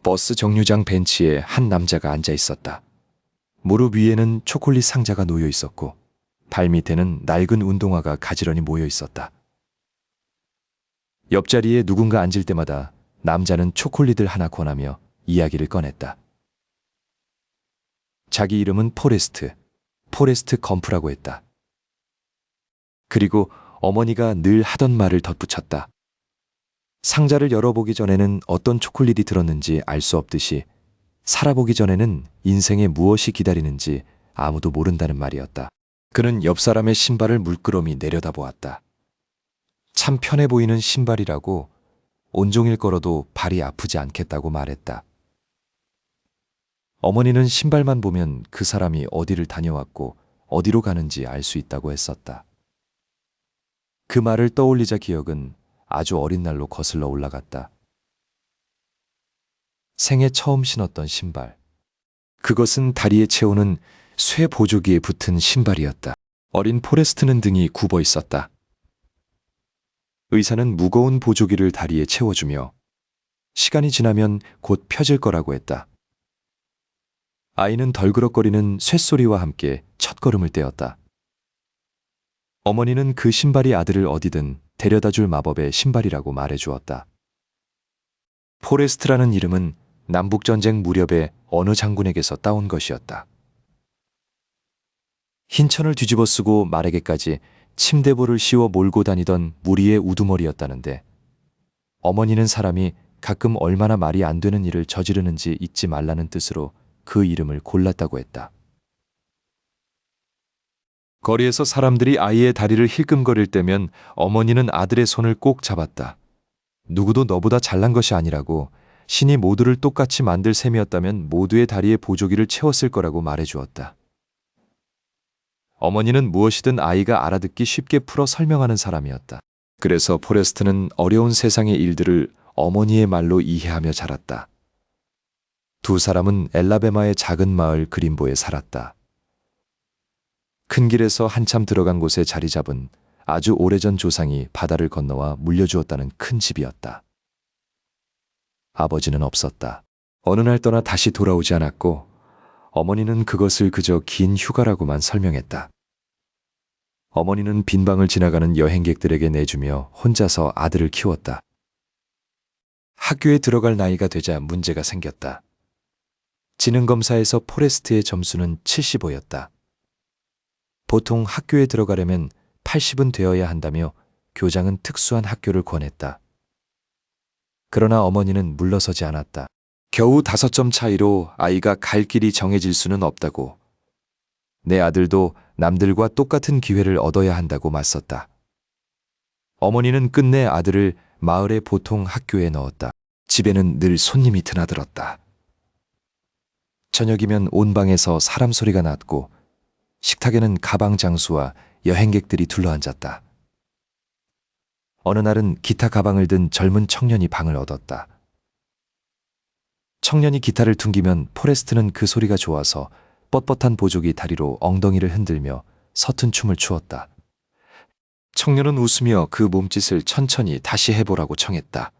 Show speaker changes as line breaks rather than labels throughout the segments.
버스 정류장 벤치에 한 남자가 앉아 있었다. 무릎 위에는 초콜릿 상자가 놓여 있었고 발밑에는 낡은 운동화가 가지런히 모여 있었다. 옆자리에 누군가 앉을 때마다 남자는 초콜릿을 하나 권하며 이야기를 꺼냈다. 자기 이름은 포레스트 검프라고 했다. 그리고 어머니가 늘 하던 말을 덧붙였다. 상자를 열어보기 전에는 어떤 초콜릿이 들었는지 알 수 없듯이 살아보기 전에는 인생에 무엇이 기다리는지 아무도 모른다는 말이었다. 그는 옆 사람의 신발을 물끄러미 내려다보았다. 참 편해 보이는 신발이라고 온종일 걸어도 발이 아프지 않겠다고 말했다. 어머니는 신발만 보면 그 사람이 어디를 다녀왔고 어디로 가는지 알 수 있다고 했었다. 그 말을 떠올리자 기억은 아주 어린 날로 거슬러 올라갔다. 생애 처음 신었던 신발. 그것은 다리에 채우는 쇠 보조기에 붙은 신발이었다. 어린 포레스트는 등이 굽어 있었다. 의사는 무거운 보조기를 다리에 채워주며 시간이 지나면 곧 펴질 거라고 했다. 아이는 덜그럭거리는 쇳소리와 함께 첫걸음을 떼었다. 어머니는 그 신발이 아들을 어디든 데려다줄 마법의 신발이라고 말해주었다. 포레스트라는 이름은 남북전쟁 무렵에 어느 장군에게서 따온 것이었다. 흰천을 뒤집어 쓰고 말에게까지 침대볼을 씌워 몰고 다니던 무리의 우두머리였다는데 어머니는 사람이 가끔 얼마나 말이 안 되는 일을 저지르는지 잊지 말라는 뜻으로 그 이름을 골랐다고 했다. 거리에서 사람들이 아이의 다리를 힐끔거릴 때면 어머니는 아들의 손을 꼭 잡았다. 누구도 너보다 잘난 것이 아니라고 신이 모두를 똑같이 만들 셈이었다면 모두의 다리에 보조기를 채웠을 거라고 말해주었다. 어머니는 무엇이든 아이가 알아듣기 쉽게 풀어 설명하는 사람이었다. 그래서 포레스트는 어려운 세상의 일들을 어머니의 말로 이해하며 자랐다. 두 사람은 엘라베마의 작은 마을 그린보에 살았다. 큰 길에서 한참 들어간 곳에 자리 잡은 아주 오래전 조상이 바다를 건너와 물려주었다는 큰 집이었다. 아버지는 없었다. 어느 날 떠나 다시 돌아오지 않았고 어머니는 그것을 그저 긴 휴가라고만 설명했다. 어머니는 빈방을 지나가는 여행객들에게 내주며 혼자서 아들을 키웠다. 학교에 들어갈 나이가 되자 문제가 생겼다. 지능검사에서 포레스트의 점수는 75였다. 보통 학교에 들어가려면 80은 되어야 한다며 교장은 특수한 학교를 권했다. 그러나 어머니는 물러서지 않았다. 겨우 5점 차이로 아이가 갈 길이 정해질 수는 없다고. 내 아들도 남들과 똑같은 기회를 얻어야 한다고 맞섰다. 어머니는 끝내 아들을 마을의 보통 학교에 넣었다. 집에는 늘 손님이 드나들었다. 저녁이면 온 방에서 사람 소리가 났고 식탁에는 가방 장수와 여행객들이 둘러앉았다. 어느 날은 기타 가방을 든 젊은 청년이 방을 얻었다. 청년이 기타를 퉁기면 포레스트는 그 소리가 좋아서 뻣뻣한 보조기 다리로 엉덩이를 흔들며 서툰 춤을 추었다. 청년은 웃으며 그 몸짓을 천천히 다시 해보라고 청했다.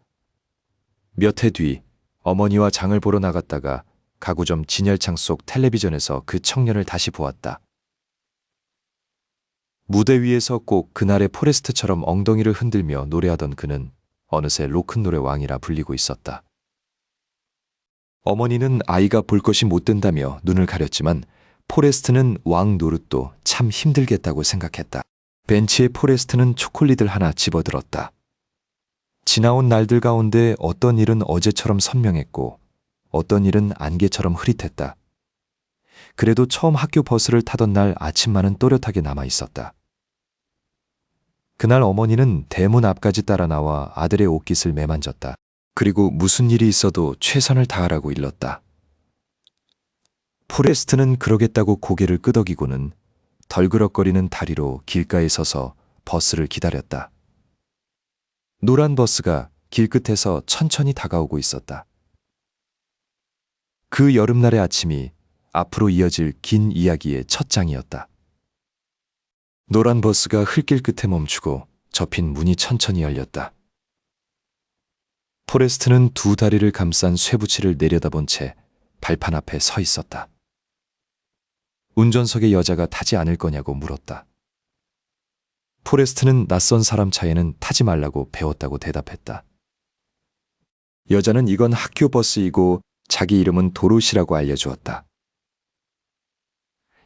몇 해 뒤 어머니와 장을 보러 나갔다가 가구점 진열창 속 텔레비전에서 그 청년을 다시 보았다. 무대 위에서 꼭 그날의 포레스트처럼 엉덩이를 흔들며 노래하던 그는 어느새 로큰롤의 왕이라 불리고 있었다. 어머니는 아이가 볼 것이 못 된다며 눈을 가렸지만 포레스트는 왕 노릇도 참 힘들겠다고 생각했다. 벤치에 포레스트는 초콜릿을 하나 집어들었다. 지나온 날들 가운데 어떤 일은 어제처럼 선명했고 어떤 일은 안개처럼 흐릿했다. 그래도 처음 학교 버스를 타던 날 아침만은 또렷하게 남아 있었다. 그날 어머니는 대문 앞까지 따라 나와 아들의 옷깃을 매만졌다. 그리고 무슨 일이 있어도 최선을 다하라고 일렀다. 포레스트는 그러겠다고 고개를 끄덕이고는 덜그럭거리는 다리로 길가에 서서 버스를 기다렸다. 노란 버스가 길끝에서 천천히 다가오고 있었다. 그 여름날의 아침이 앞으로 이어질 긴 이야기의 첫 장이었다. 노란 버스가 흙길 끝에 멈추고 접힌 문이 천천히 열렸다. 포레스트는 두 다리를 감싼 쇠붙이를 내려다본 채 발판 앞에 서 있었다. 운전석에 여자가 타지 않을 거냐고 물었다. 포레스트는 낯선 사람 차에는 타지 말라고 배웠다고 대답했다. 여자는 이건 학교 버스이고 자기 이름은 도로시라고 알려주었다.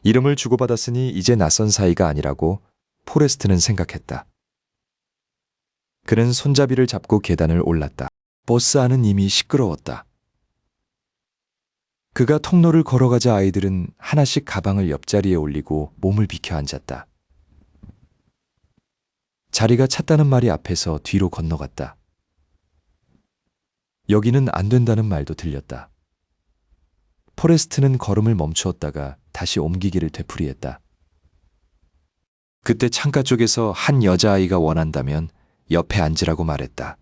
이름을 주고받았으니 이제 낯선 사이가 아니라고 포레스트는 생각했다. 그는 손잡이를 잡고 계단을 올랐다. 버스 안은 이미 시끄러웠다. 그가 통로를 걸어가자 아이들은 하나씩 가방을 옆자리에 올리고 몸을 비켜 앉았다. 자리가 찼다는 말이 앞에서 뒤로 건너갔다. 여기는 안 된다는 말도 들렸다. 포레스트는 걸음을 멈추었다가 다시 옮기기를 되풀이했다. 그때 창가 쪽에서 한 여자아이가 원한다면 옆에 앉으라고 말했다.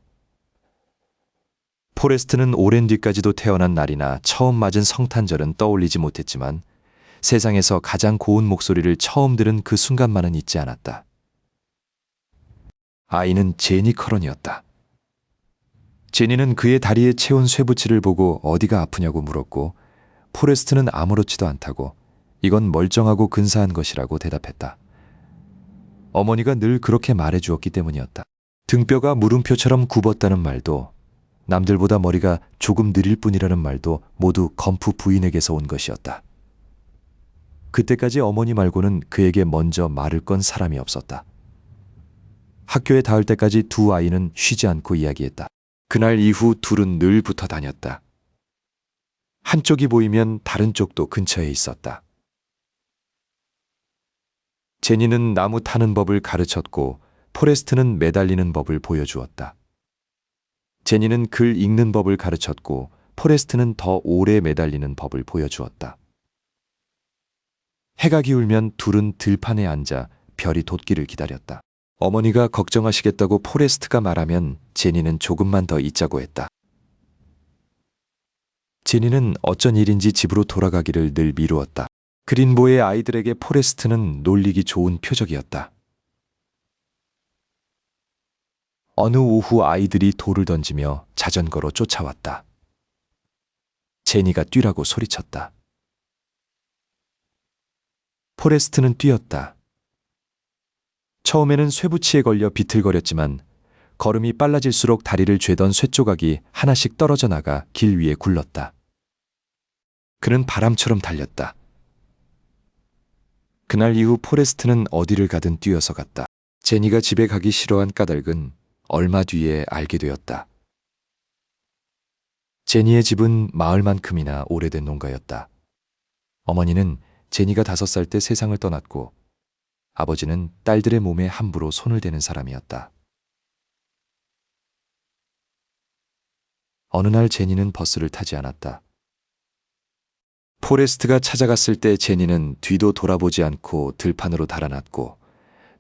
포레스트는 오랜 뒤까지도 태어난 날이나 처음 맞은 성탄절은 떠올리지 못했지만 세상에서 가장 고운 목소리를 처음 들은 그 순간만은 잊지 않았다. 아이는 제니 커런이었다. 제니는 그의 다리에 채운 쇠붙이를 보고 어디가 아프냐고 물었고 포레스트는 아무렇지도 않다고 이건 멀쩡하고 근사한 것이라고 대답했다. 어머니가 늘 그렇게 말해주었기 때문이었다. 등뼈가 물음표처럼 굽었다는 말도 남들보다 머리가 조금 느릴 뿐이라는 말도 모두 검프 부인에게서 온 것이었다. 그때까지 어머니 말고는 그에게 먼저 말을 건 사람이 없었다. 학교에 닿을 때까지 두 아이는 쉬지 않고 이야기했다. 그날 이후 둘은 늘 붙어 다녔다. 한쪽이 보이면 다른 쪽도 근처에 있었다. 제니는 나무 타는 법을 가르쳤고 포레스트는 매달리는 법을 보여주었다. 제니는 글 읽는 법을 가르쳤고 포레스트는 더 오래 매달리는 법을 보여주었다. 해가 기울면 둘은 들판에 앉아 별이 돋기를 기다렸다. 어머니가 걱정하시겠다고 포레스트가 말하면 제니는 조금만 더 있자고 했다. 제니는 어쩐 일인지 집으로 돌아가기를 늘 미루었다. 그린보의 아이들에게 포레스트는 놀리기 좋은 표적이었다. 어느 오후 아이들이 돌을 던지며 자전거로 쫓아왔다. 제니가 뛰라고 소리쳤다. 포레스트는 뛰었다. 처음에는 쇠붙이에 걸려 비틀거렸지만 걸음이 빨라질수록 다리를 죄던 쇠조각이 하나씩 떨어져 나가 길 위에 굴렀다. 그는 바람처럼 달렸다. 그날 이후 포레스트는 어디를 가든 뛰어서 갔다. 제니가 집에 가기 싫어한 까닭은 얼마 뒤에 알게 되었다. 제니의 집은 마을만큼이나 오래된 농가였다. 어머니는 제니가 5살 때 세상을 떠났고 아버지는 딸들의 몸에 함부로 손을 대는 사람이었다. 어느 날 제니는 버스를 타지 않았다. 포레스트가 찾아갔을 때 제니는 뒤도 돌아보지 않고 들판으로 달아났고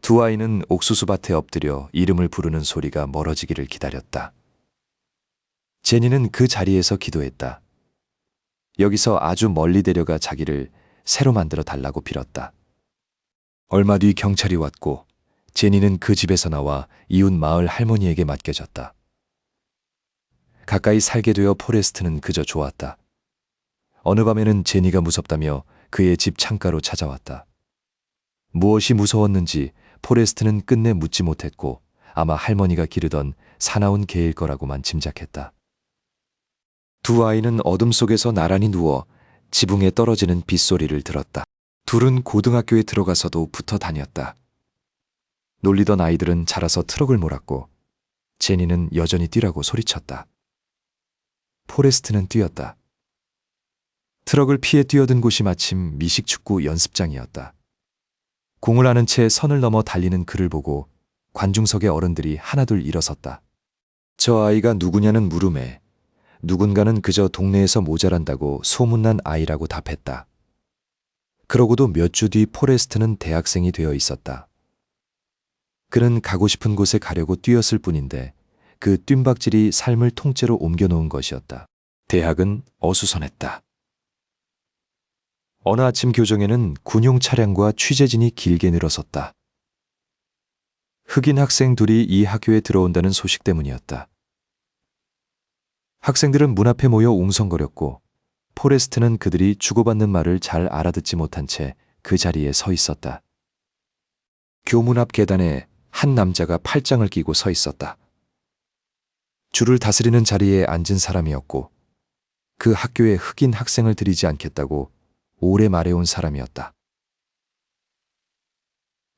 두 아이는 옥수수밭에 엎드려 이름을 부르는 소리가 멀어지기를 기다렸다. 제니는 그 자리에서 기도했다. 여기서 아주 멀리 데려가 자기를 새로 만들어 달라고 빌었다. 얼마 뒤 경찰이 왔고 제니는 그 집에서 나와 이웃 마을 할머니에게 맡겨졌다. 가까이 살게 되어 포레스트는 그저 좋았다. 어느 밤에는 제니가 무섭다며 그의 집 창가로 찾아왔다. 무엇이 무서웠는지 포레스트는 끝내 묻지 못했고 아마 할머니가 기르던 사나운 개일 거라고만 짐작했다. 두 아이는 어둠 속에서 나란히 누워 지붕에 떨어지는 빗소리를 들었다. 둘은 고등학교에 들어가서도 붙어 다녔다. 놀리던 아이들은 자라서 트럭을 몰았고 제니는 여전히 뛰라고 소리쳤다. 포레스트는 뛰었다. 트럭을 피해 뛰어든 곳이 마침 미식축구 연습장이었다. 공을 아는 채 선을 넘어 달리는 그를 보고 관중석의 어른들이 하나둘 일어섰다. 저 아이가 누구냐는 물음에 누군가는 그저 동네에서 모자란다고 소문난 아이라고 답했다. 그러고도 몇 주 뒤 포레스트는 대학생이 되어 있었다. 그는 가고 싶은 곳에 가려고 뛰었을 뿐인데 그 뜀박질이 삶을 통째로 옮겨놓은 것이었다. 대학은 어수선했다. 어느 아침 교정에는 군용 차량과 취재진이 길게 늘어섰다. 흑인 학생 둘이 이 학교에 들어온다는 소식 때문이었다. 학생들은 문 앞에 모여 웅성거렸고 포레스트는 그들이 주고받는 말을 잘 알아듣지 못한 채 그 자리에 서 있었다. 교문 앞 계단에 한 남자가 팔짱을 끼고 서 있었다. 줄을 다스리는 자리에 앉은 사람이었고 그 학교에 흑인 학생을 들이지 않겠다고 오래 말해온 사람이었다.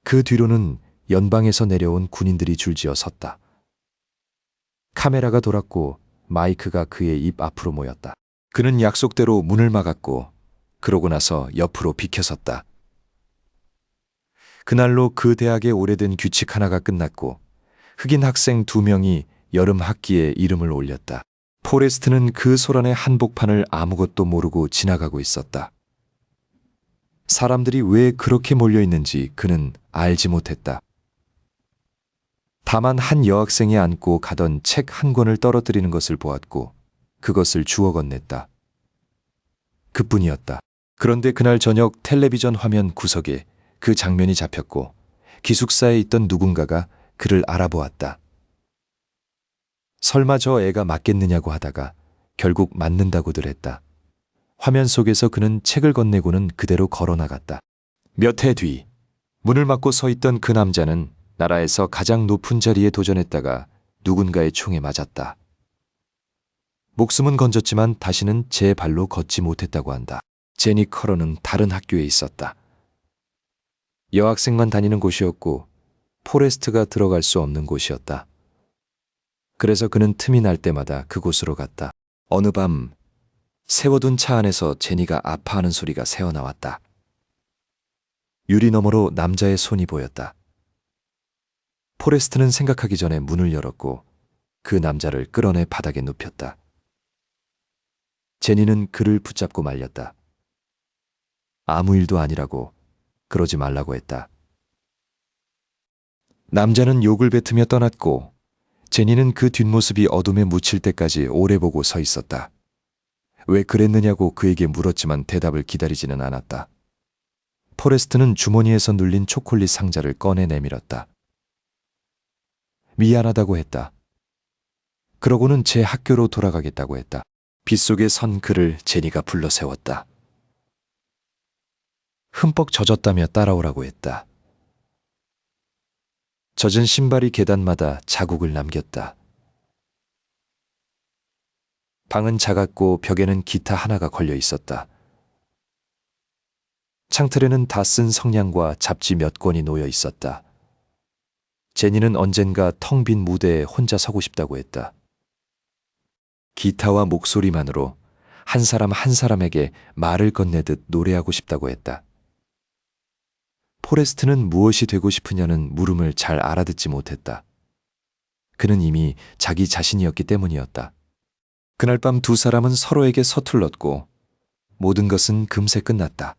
그 뒤로는 연방에서 내려온 군인들이 줄지어 섰다. 카메라가 돌았고 마이크가 그의 입 앞으로 모였다. 그는 약속대로 문을 막았고 그러고 나서 옆으로 비켜섰다. 그날로 그 대학의 오래된 규칙 하나가 끝났고 흑인 학생 2명이 여름 학기에 이름을 올렸다. 포레스트는 그 소란의 한복판을 아무것도 모르고 지나가고 있었다. 사람들이 왜 그렇게 몰려있는지 그는 알지 못했다. 다만 한 여학생이 안고 가던 책 한 권을 떨어뜨리는 것을 보았고 그것을 주워 건넸다. 그뿐이었다. 그런데 그날 저녁 텔레비전 화면 구석에 그 장면이 잡혔고 기숙사에 있던 누군가가 그를 알아보았다. 설마 저 애가 맞겠느냐고 하다가 결국 맞는다고들 했다. 화면 속에서 그는 책을 건네고는 그대로 걸어나갔다. 몇 해 뒤 문을 막고 서 있던 그 남자는 나라에서 가장 높은 자리에 도전했다가 누군가의 총에 맞았다. 목숨은 건졌지만 다시는 제 발로 걷지 못했다고 한다. 제니 커러는 다른 학교에 있었다. 여학생만 다니는 곳이었고 포레스트가 들어갈 수 없는 곳이었다. 그래서 그는 틈이 날 때마다 그곳으로 갔다. 어느 밤 세워둔 차 안에서 제니가 아파하는 소리가 새어나왔다. 유리 너머로 남자의 손이 보였다. 포레스트는 생각하기 전에 문을 열었고 그 남자를 끌어내 바닥에 눕혔다. 제니는 그를 붙잡고 말렸다. 아무 일도 아니라고, 그러지 말라고 했다. 남자는 욕을 뱉으며 떠났고 제니는 그 뒷모습이 어둠에 묻힐 때까지 오래 보고 서 있었다. 왜 그랬느냐고 그에게 물었지만 대답을 기다리지는 않았다. 포레스트는 주머니에서 눌린 초콜릿 상자를 꺼내 내밀었다. 미안하다고 했다. 그러고는 제 학교로 돌아가겠다고 했다. 빗속에 선 그를 제니가 불러 세웠다. 흠뻑 젖었다며 따라오라고 했다. 젖은 신발이 계단마다 자국을 남겼다. 방은 작았고 벽에는 기타 하나가 걸려 있었다. 창틀에는 다 쓴 성냥과 잡지 몇 권이 놓여 있었다. 제니는 언젠가 텅 빈 무대에 혼자 서고 싶다고 했다. 기타와 목소리만으로 한 사람 한 사람에게 말을 건네듯 노래하고 싶다고 했다. 포레스트는 무엇이 되고 싶으냐는 물음을 잘 알아듣지 못했다. 그는 이미 자기 자신이었기 때문이었다. 그날 밤 두 사람은 서로에게 서툴렀고 모든 것은 금세 끝났다.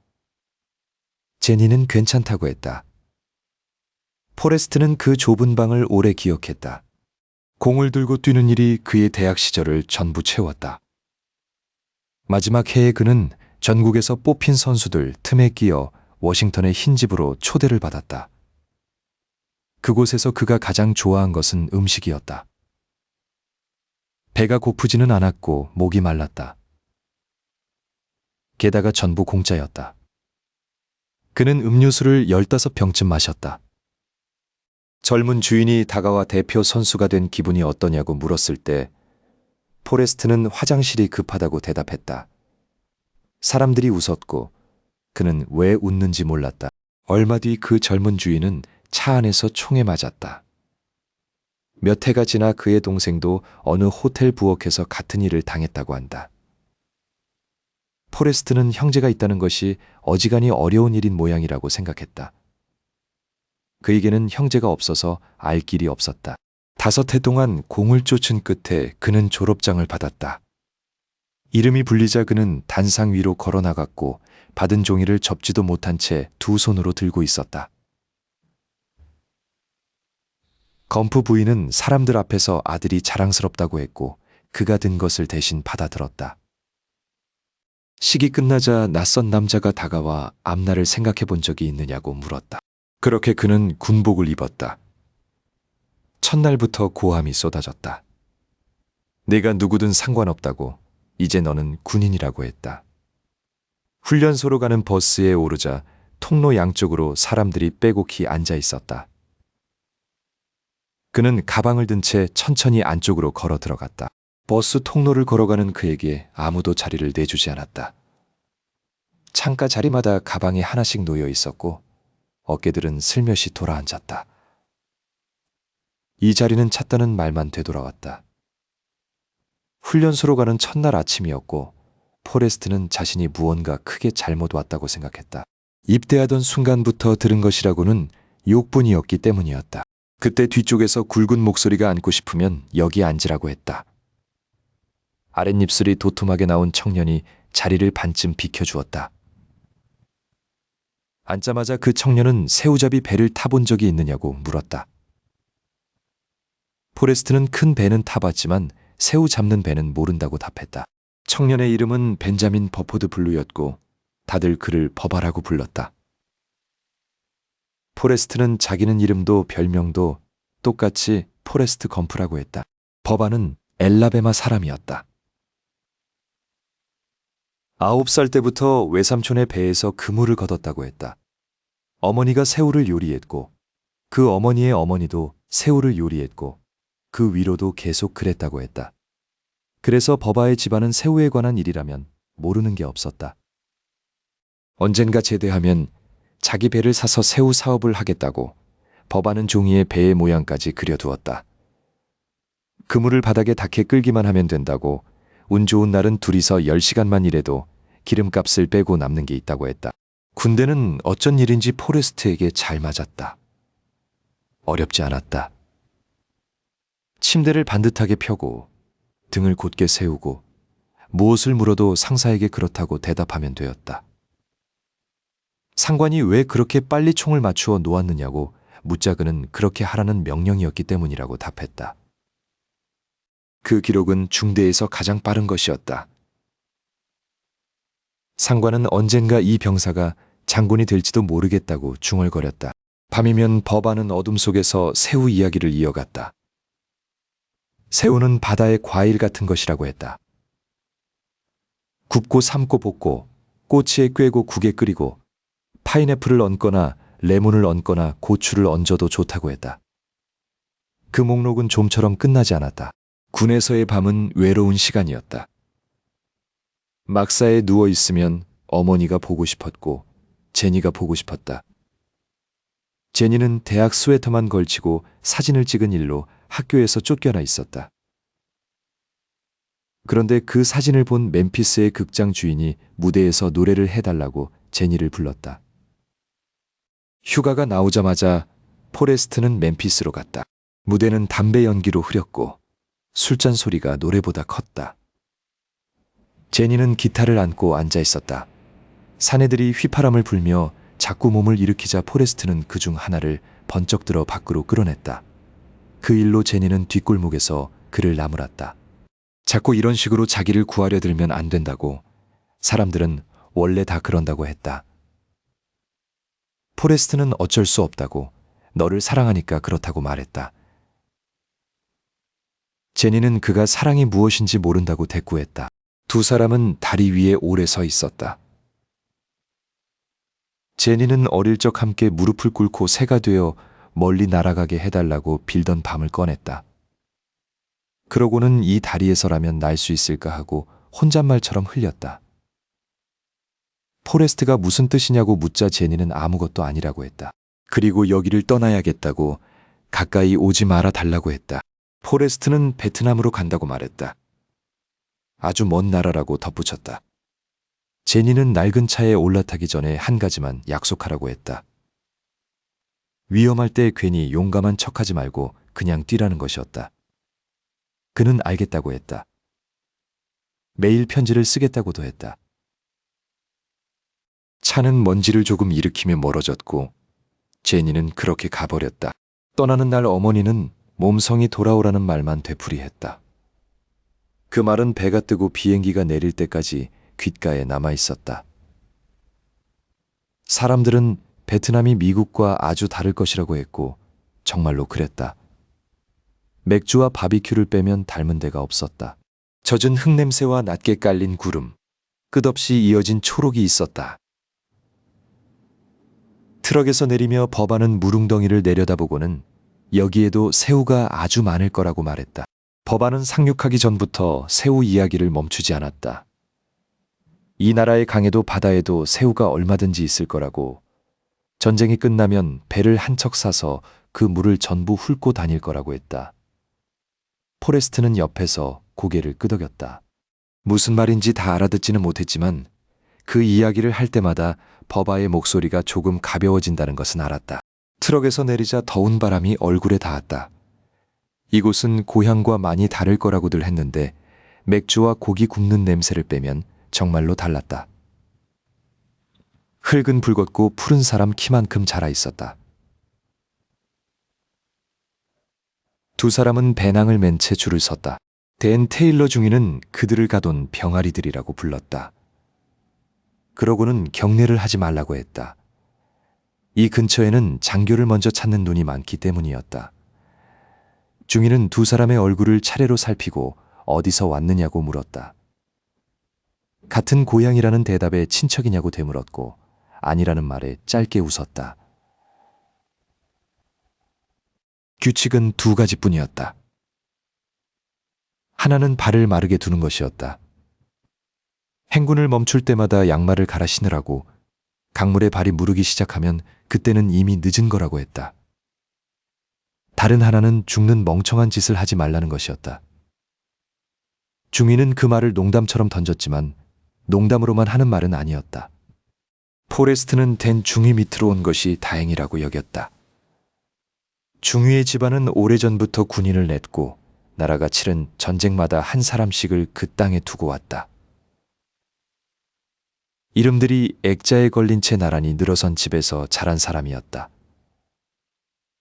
제니는 괜찮다고 했다. 포레스트는 그 좁은 방을 오래 기억했다. 공을 들고 뛰는 일이 그의 대학 시절을 전부 채웠다. 마지막 해에 그는 전국에서 뽑힌 선수들 틈에 끼어 워싱턴의 흰 집으로 초대를 받았다. 그곳에서 그가 가장 좋아한 것은 음식이었다. 배가 고프지는 않았고 목이 말랐다. 게다가 전부 공짜였다. 그는 음료수를 15병쯤 마셨다. 젊은 주인이 다가와 대표 선수가 된 기분이 어떠냐고 물었을 때 포레스트는 화장실이 급하다고 대답했다. 사람들이 웃었고 그는 왜 웃는지 몰랐다. 얼마 뒤 그 젊은 주인은 차 안에서 총에 맞았다. 몇 해가 지나 그의 동생도 어느 호텔 부엌에서 같은 일을 당했다고 한다. 포레스트는 형제가 있다는 것이 어지간히 어려운 일인 모양이라고 생각했다. 그에게는 형제가 없어서 알 길이 없었다. 5해 동안 공을 쫓은 끝에 그는 졸업장을 받았다. 이름이 불리자 그는 단상 위로 걸어 나갔고 받은 종이를 접지도 못한 채 두 손으로 들고 있었다. 검프 부인은 사람들 앞에서 아들이 자랑스럽다고 했고 그가 든 것을 대신 받아들었다. 식이 끝나자 낯선 남자가 다가와 앞날을 생각해 본 적이 있느냐고 물었다. 그렇게 그는 군복을 입었다. 첫날부터 고함이 쏟아졌다. 내가 누구든 상관없다고. 이제 너는 군인이라고 했다. 훈련소로 가는 버스에 오르자 통로 양쪽으로 사람들이 빼곡히 앉아 있었다. 그는 가방을 든 채 천천히 안쪽으로 걸어 들어갔다. 버스 통로를 걸어가는 그에게 아무도 자리를 내주지 않았다. 창가 자리마다 가방이 하나씩 놓여 있었고 어깨들은 슬며시 돌아앉았다. 이 자리는 찾다는 말만 되돌아왔다. 훈련소로 가는 첫날 아침이었고 포레스트는 자신이 무언가 크게 잘못 왔다고 생각했다. 입대하던 순간부터 들은 것이라고는 욕뿐이었기 때문이었다. 그때 뒤쪽에서 굵은 목소리가 앉고 싶으면 여기 앉으라고 했다. 아랫입술이 도톰하게 나온 청년이 자리를 반쯤 비켜주었다. 앉자마자 그 청년은 새우잡이 배를 타본 적이 있느냐고 물었다. 포레스트는 큰 배는 타봤지만 새우 잡는 배는 모른다고 답했다. 청년의 이름은 벤자민 버포드 블루였고 다들 그를 버바라고 불렀다. 포레스트는 자기는 이름도 별명도 똑같이 포레스트 검프라고 했다. 버바는 엘라베마 사람이었다. 9살 때부터 외삼촌의 배에서 그물을 걷었다고 했다. 어머니가 새우를 요리했고 그 어머니의 어머니도 새우를 요리했고 그 위로도 계속 그랬다고 했다. 그래서 버바의 집안은 새우에 관한 일이라면 모르는 게 없었다. 언젠가 제대하면 자기 배를 사서 새우 사업을 하겠다고 버바는 종이에 배의 모양까지 그려두었다. 그물을 바닥에 닿게 끌기만 하면 된다고 운 좋은 날은 둘이서 10시간만 일해도 기름값을 빼고 남는 게 있다고 했다. 군대는 어쩐 일인지 포레스트에게 잘 맞았다. 어렵지 않았다. 침대를 반듯하게 펴고 등을 곧게 세우고 무엇을 물어도 상사에게 그렇다고 대답하면 되었다. 상관이 왜 그렇게 빨리 총을 맞추어 놓았느냐고 묻자 그는 그렇게 하라는 명령이었기 때문이라고 답했다. 그 기록은 중대에서 가장 빠른 것이었다. 상관은 언젠가 이 병사가 장군이 될지도 모르겠다고 중얼거렸다. 밤이면 버바는 어둠 속에서 새우 이야기를 이어갔다. 새우는 바다의 과일 같은 것이라고 했다. 굽고 삶고 볶고 꼬치에 꿰고 국에 끓이고 파인애플을 얹거나 레몬을 얹거나 고추를 얹어도 좋다고 했다. 그 목록은 좀처럼 끝나지 않았다. 군에서의 밤은 외로운 시간이었다. 막사에 누워 있으면 어머니가 보고 싶었고 제니가 보고 싶었다. 제니는 대학 스웨터만 걸치고 사진을 찍은 일로 학교에서 쫓겨나 있었다. 그런데 그 사진을 본 멤피스의 극장 주인이 무대에서 노래를 해달라고 제니를 불렀다. 휴가가 나오자마자 포레스트는 멤피스로 갔다. 무대는 담배 연기로 흐렸고 술잔 소리가 노래보다 컸다. 제니는 기타를 안고 앉아 있었다. 사내들이 휘파람을 불며 자꾸 몸을 일으키자 포레스트는 그중 하나를 번쩍 들어 밖으로 끌어냈다. 그 일로 제니는 뒷골목에서 그를 나무랐다. 자꾸 이런 식으로 자기를 구하려 들면 안 된다고. 사람들은 원래 다 그런다고 했다. 포레스트는 어쩔 수 없다고 너를 사랑하니까 그렇다고 말했다. 제니는 그가 사랑이 무엇인지 모른다고 대꾸했다. 두 사람은 다리 위에 오래 서 있었다. 제니는 어릴 적 함께 무릎을 꿇고 새가 되어 멀리 날아가게 해달라고 빌던 밤을 꺼냈다. 그러고는 이 다리에서라면 날 수 있을까 하고 혼잣말처럼 흘렸다. 포레스트가 무슨 뜻이냐고 묻자 제니는 아무것도 아니라고 했다. 그리고 여기를 떠나야겠다고 가까이 오지 말아 달라고 했다. 포레스트는 베트남으로 간다고 말했다. 아주 먼 나라라고 덧붙였다. 제니는 낡은 차에 올라타기 전에 한 가지만 약속하라고 했다. 위험할 때 괜히 용감한 척하지 말고 그냥 뛰라는 것이었다. 그는 알겠다고 했다. 매일 편지를 쓰겠다고도 했다. 차는 먼지를 조금 일으키며 멀어졌고 제니는 그렇게 가버렸다. 떠나는 날 어머니는 몸성이 돌아오라는 말만 되풀이했다. 그 말은 배가 뜨고 비행기가 내릴 때까지 귓가에 남아 있었다. 사람들은 베트남이 미국과 아주 다를 것이라고 했고 정말로 그랬다. 맥주와 바비큐를 빼면 닮은 데가 없었다. 젖은 흙냄새와 낮게 깔린 구름, 끝없이 이어진 초록이 있었다. 트럭에서 내리며 법안은 무릉덩이를 내려다보고는 여기에도 새우가 아주 많을 거라고 말했다. 법안은 상륙하기 전부터 새우 이야기를 멈추지 않았다. 이 나라의 강에도 바다에도 새우가 얼마든지 있을 거라고, 전쟁이 끝나면 배를 한 척 사서 그 물을 전부 훑고 다닐 거라고 했다. 포레스트는 옆에서 고개를 끄덕였다. 무슨 말인지 다 알아듣지는 못했지만 그 이야기를 할 때마다 버바의 목소리가 조금 가벼워진다는 것은 알았다. 트럭에서 내리자 더운 바람이 얼굴에 닿았다. 이곳은 고향과 많이 다를 거라고들 했는데 맥주와 고기 굽는 냄새를 빼면 정말로 달랐다. 흙은 붉었고 푸른 사람 키만큼 자라 있었다. 두 사람은 배낭을 맨 채 줄을 섰다. 댄 테일러 중위는 그들을 가둔 병아리들이라고 불렀다. 그러고는 경례를 하지 말라고 했다. 이 근처에는 장교를 먼저 찾는 눈이 많기 때문이었다. 중위는 두 사람의 얼굴을 차례로 살피고 어디서 왔느냐고 물었다. 같은 고향이라는 대답에 친척이냐고 되물었고 아니라는 말에 짧게 웃었다. 규칙은 두 가지뿐이었다. 하나는 발을 마르게 두는 것이었다. 행군을 멈출 때마다 양말을 갈아 신으라고, 강물에 발이 무르기 시작하면 그때는 이미 늦은 거라고 했다. 다른 하나는 죽는 멍청한 짓을 하지 말라는 것이었다. 중위는 그 말을 농담처럼 던졌지만 농담으로만 하는 말은 아니었다. 포레스트는 댄 중위 밑으로 온 것이 다행이라고 여겼다. 중위의 집안은 오래전부터 군인을 냈고 나라가 치른 전쟁마다 한 사람씩을 그 땅에 두고 왔다. 이름들이 액자에 걸린 채 나란히 늘어선 집에서 자란 사람이었다.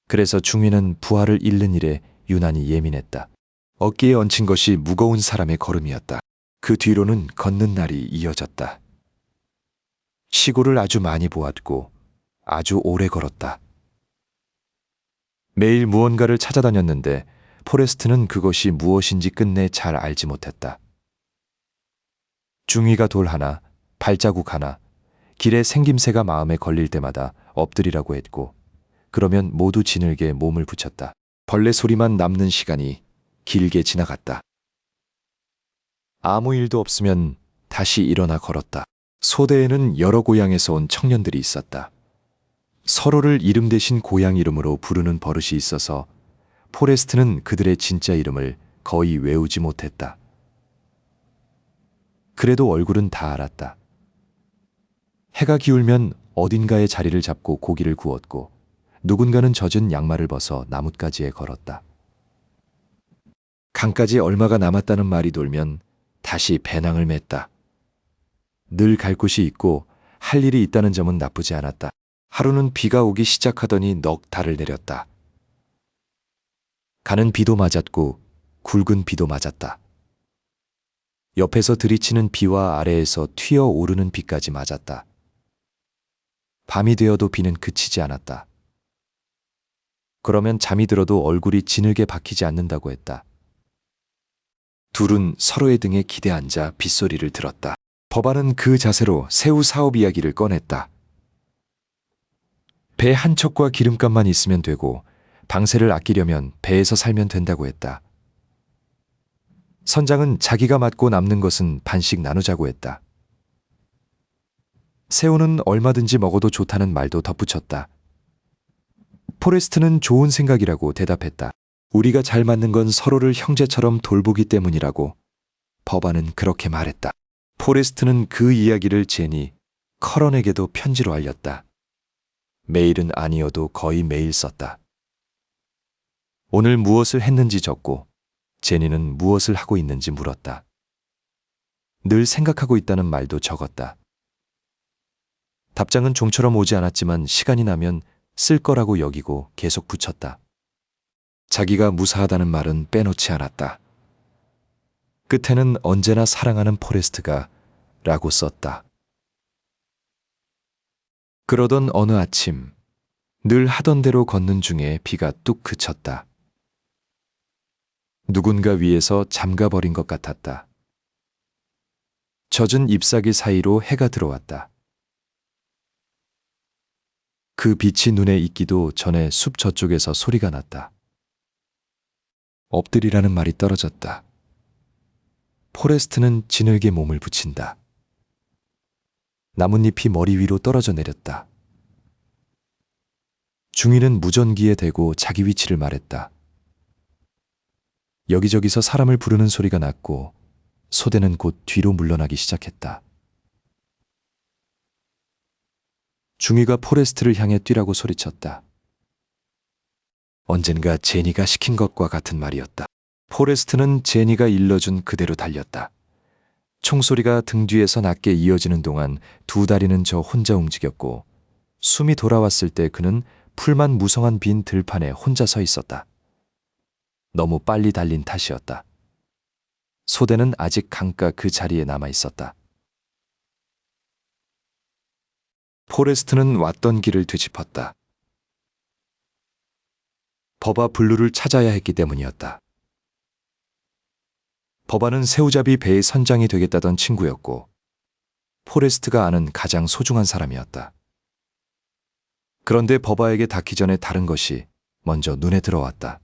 그래서 중위는 부하를 잃는 일에 유난히 예민했다. 어깨에 얹힌 것이 무거운 사람의 걸음이었다. 그 뒤로는 걷는 날이 이어졌다. 시골을 아주 많이 보았고 아주 오래 걸었다. 매일 무언가를 찾아다녔는데 포레스트는 그것이 무엇인지 끝내 잘 알지 못했다. 중위가 돌 하나, 발자국 하나, 길에 생김새가 마음에 걸릴 때마다 엎드리라고 했고 그러면 모두 지늘게 몸을 붙였다. 벌레 소리만 남는 시간이 길게 지나갔다. 아무 일도 없으면 다시 일어나 걸었다. 소대에는 여러 고향에서 온 청년들이 있었다. 서로를 이름 대신 고향 이름으로 부르는 버릇이 있어서 포레스트는 그들의 진짜 이름을 거의 외우지 못했다. 그래도 얼굴은 다 알았다. 해가 기울면 어딘가에 자리를 잡고 고기를 구웠고 누군가는 젖은 양말을 벗어 나뭇가지에 걸었다. 강까지 얼마가 남았다는 말이 돌면 다시 배낭을 맸다. 늘 갈 곳이 있고 할 일이 있다는 점은 나쁘지 않았다. 하루는 비가 오기 시작하더니 넉 달을 내렸다. 가는 비도 맞았고 굵은 비도 맞았다. 옆에서 들이치는 비와 아래에서 튀어 오르는 비까지 맞았다. 밤이 되어도 비는 그치지 않았다. 그러면 잠이 들어도 얼굴이 지늘게 박히지 않는다고 했다. 둘은 서로의 등에 기대 앉아 빗소리를 들었다. 법안은 그 자세로 새우 사업 이야기를 꺼냈다. 배 한 척과 기름값만 있으면 되고 방세를 아끼려면 배에서 살면 된다고 했다. 선장은 자기가 맡고 남는 것은 반씩 나누자고 했다. 새우는 얼마든지 먹어도 좋다는 말도 덧붙였다. 포레스트는 좋은 생각이라고 대답했다. 우리가 잘 맞는 건 서로를 형제처럼 돌보기 때문이라고 법안은 그렇게 말했다. 포레스트는 그 이야기를 제니, 커런에게도 편지로 알렸다. 매일은 아니어도 거의 매일 썼다. 오늘 무엇을 했는지 적고 제니는 무엇을 하고 있는지 물었다. 늘 생각하고 있다는 말도 적었다. 답장은 좀처럼 오지 않았지만 시간이 나면 쓸 거라고 여기고 계속 붙였다. 자기가 무사하다는 말은 빼놓지 않았다. 끝에는 언제나 사랑하는 포레스트가 라고 썼다. 그러던 어느 아침, 늘 하던 대로 걷는 중에 비가 뚝 그쳤다. 누군가 위에서 잠가버린 것 같았다. 젖은 잎사귀 사이로 해가 들어왔다. 그 빛이 눈에 익기도 전에 숲 저쪽에서 소리가 났다. 엎드리라는 말이 떨어졌다. 포레스트는 진흙에 몸을 붙인다. 나뭇잎이 머리 위로 떨어져 내렸다. 중이는 무전기에 대고 자기 위치를 말했다. 여기저기서 사람을 부르는 소리가 났고 소대는 곧 뒤로 물러나기 시작했다. 중이가 포레스트를 향해 뛰라고 소리쳤다. 언젠가 제니가 시킨 것과 같은 말이었다. 포레스트는 제니가 일러준 그대로 달렸다. 총소리가 등 뒤에서 낮게 이어지는 동안 두 다리는 저 혼자 움직였고 숨이 돌아왔을 때 그는 풀만 무성한 빈 들판에 혼자 서 있었다. 너무 빨리 달린 탓이었다. 소대는 아직 강가 그 자리에 남아 있었다. 포레스트는 왔던 길을 되짚었다. 버바 블루를 찾아야 했기 때문이었다. 버바는 새우잡이 배의 선장이 되겠다던 친구였고 포레스트가 아는 가장 소중한 사람이었다. 그런데 버바에게 닿기 전에 다른 것이 먼저 눈에 들어왔다.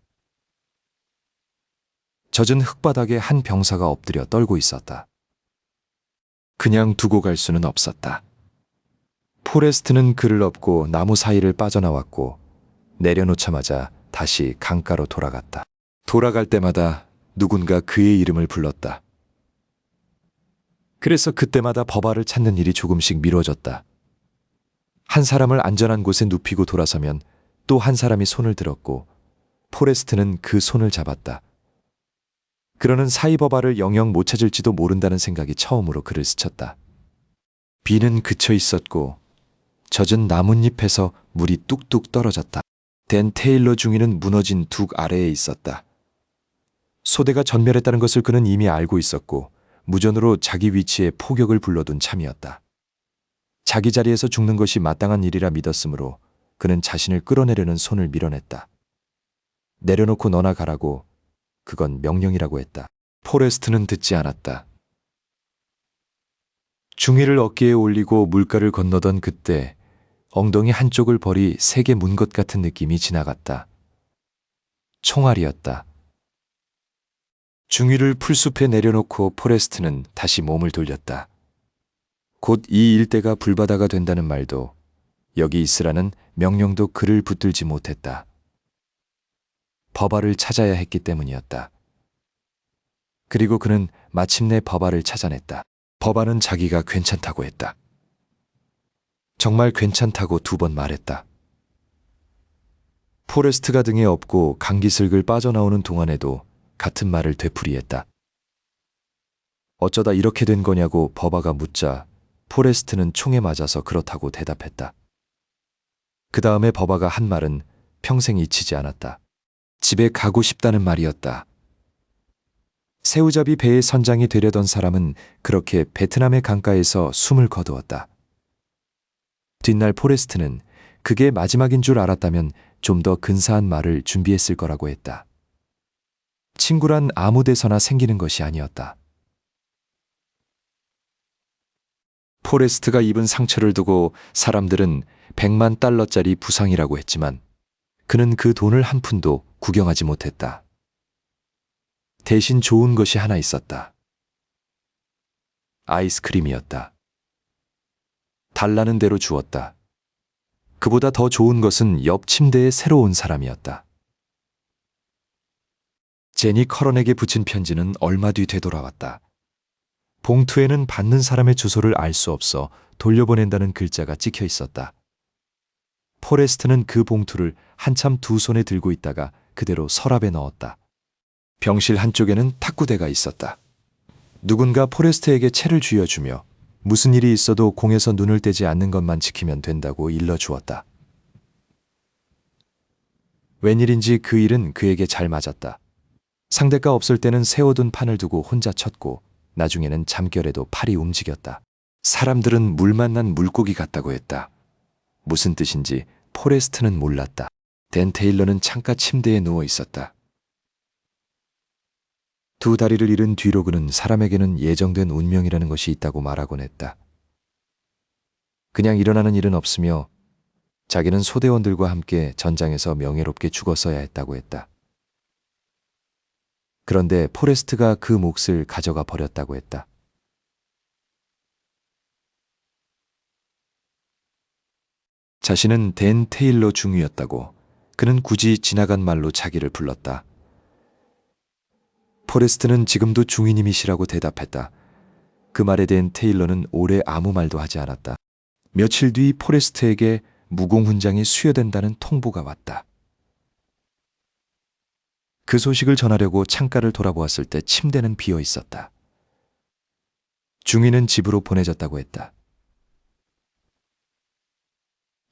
젖은 흙바닥에 한 병사가 엎드려 떨고 있었다. 그냥 두고 갈 수는 없었다. 포레스트는 그를 업고 나무 사이를 빠져나왔고 내려놓자마자 다시 강가로 돌아갔다. 돌아갈 때마다 누군가 그의 이름을 불렀다. 그래서 그때마다 버바를 찾는 일이 조금씩 미뤄졌다. 한 사람을 안전한 곳에 눕히고 돌아서면 또 한 사람이 손을 들었고 포레스트는 그 손을 잡았다. 그러는 사이버바를 영영 못 찾을지도 모른다는 생각이 처음으로 그를 스쳤다. 비는 그쳐 있었고 젖은 나뭇잎에서 물이 뚝뚝 떨어졌다. 댄 테일러 중위는 무너진 둑 아래에 있었다. 소대가 전멸했다는 것을 그는 이미 알고 있었고 무전으로 자기 위치에 포격을 불러둔 참이었다. 자기 자리에서 죽는 것이 마땅한 일이라 믿었으므로 그는 자신을 끌어내려는 손을 밀어냈다. 내려놓고 너나 가라고, 그건 명령이라고 했다. 포레스트는 듣지 않았다. 중위를 어깨에 올리고 물가를 건너던 그때 엉덩이 한쪽을 벌이 세게 문 것 같은 느낌이 지나갔다. 총알이었다. 중위를 풀숲에 내려놓고 포레스트는 다시 몸을 돌렸다. 곧 이 일대가 불바다가 된다는 말도 여기 있으라는 명령도 그를 붙들지 못했다. 버바를 찾아야 했기 때문이었다. 그리고 그는 마침내 버바를 찾아냈다. 버바는 자기가 괜찮다고 했다. 정말 괜찮다고 2번 말했다. 포레스트가 등에 업고 강기슬글 빠져나오는 동안에도 같은 말을 되풀이했다. 어쩌다 이렇게 된 거냐고 버바가 묻자 포레스트는 총에 맞아서 그렇다고 대답했다. 그 다음에 버바가 한 말은 평생 잊히지 않았다. 집에 가고 싶다는 말이었다. 새우잡이 배의 선장이 되려던 사람은 그렇게 베트남의 강가에서 숨을 거두었다. 뒷날 포레스트는 그게 마지막인 줄 알았다면 좀 더 근사한 말을 준비했을 거라고 했다. 친구란 아무 데서나 생기는 것이 아니었다. 포레스트가 입은 상처를 두고 사람들은 100만 달러짜리 부상이라고 했지만 그는 그 돈을 한 푼도 구경하지 못했다. 대신 좋은 것이 하나 있었다. 아이스크림이었다. 달라는 대로 주었다. 그보다 더 좋은 것은 옆 침대에 새로 온 사람이었다. 제니 커런에게 붙인 편지는 얼마 뒤 되돌아왔다. 봉투에는 받는 사람의 주소를 알 수 없어 돌려보낸다는 글자가 찍혀 있었다. 포레스트는 그 봉투를 한참 두 손에 들고 있다가 그대로 서랍에 넣었다. 병실 한쪽에는 탁구대가 있었다. 누군가 포레스트에게 채를 쥐어주며 무슨 일이 있어도 공에서 눈을 떼지 않는 것만 지키면 된다고 일러주었다. 웬일인지 그 일은 그에게 잘 맞았다. 상대가 없을 때는 세워둔 판을 두고 혼자 쳤고 나중에는 잠결에도 팔이 움직였다. 사람들은 물 만난 물고기 같다고 했다. 무슨 뜻인지 포레스트는 몰랐다. 댄 테일러는 창가 침대에 누워 있었다. 두 다리를 잃은 뒤로 그는 사람에게는 예정된 운명이라는 것이 있다고 말하곤 했다. 그냥 일어나는 일은 없으며 자기는 소대원들과 함께 전장에서 명예롭게 죽었어야 했다고 했다. 그런데 포레스트가 그 몫을 가져가 버렸다고 했다. 자신은 댄 테일러 중위였다고 그는 굳이 지나간 말로 자기를 불렀다. 포레스트는 지금도 중위님이시라고 대답했다. 그 말에 대한 테일러는 오래 아무 말도 하지 않았다. 며칠 뒤 포레스트에게 무공훈장이 수여된다는 통보가 왔다. 그 소식을 전하려고 창가를 돌아보았을 때 침대는 비어 있었다. 중위는 집으로 보내졌다고 했다.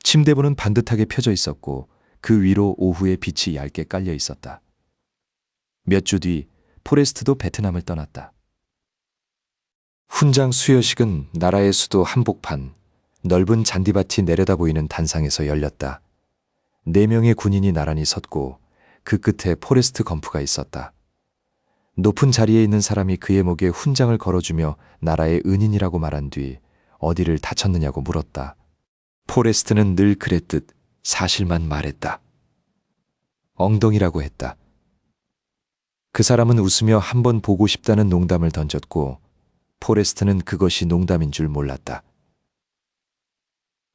침대부는 반듯하게 펴져 있었고 그 위로 오후에 빛이 얇게 깔려 있었다. 몇 주 뒤 포레스트도 베트남을 떠났다. 훈장 수여식은 나라의 수도 한복판, 넓은 잔디밭이 내려다 보이는 단상에서 열렸다. 4명의 군인이 나란히 섰고 그 끝에 포레스트 검프가 있었다. 높은 자리에 있는 사람이 그의 목에 훈장을 걸어주며 나라의 은인이라고 말한 뒤 어디를 다쳤느냐고 물었다. 포레스트는 늘 그랬듯 사실만 말했다. 엉덩이라고 했다. 그 사람은 웃으며 한번 보고 싶다는 농담을 던졌고 포레스트는 그것이 농담인 줄 몰랐다.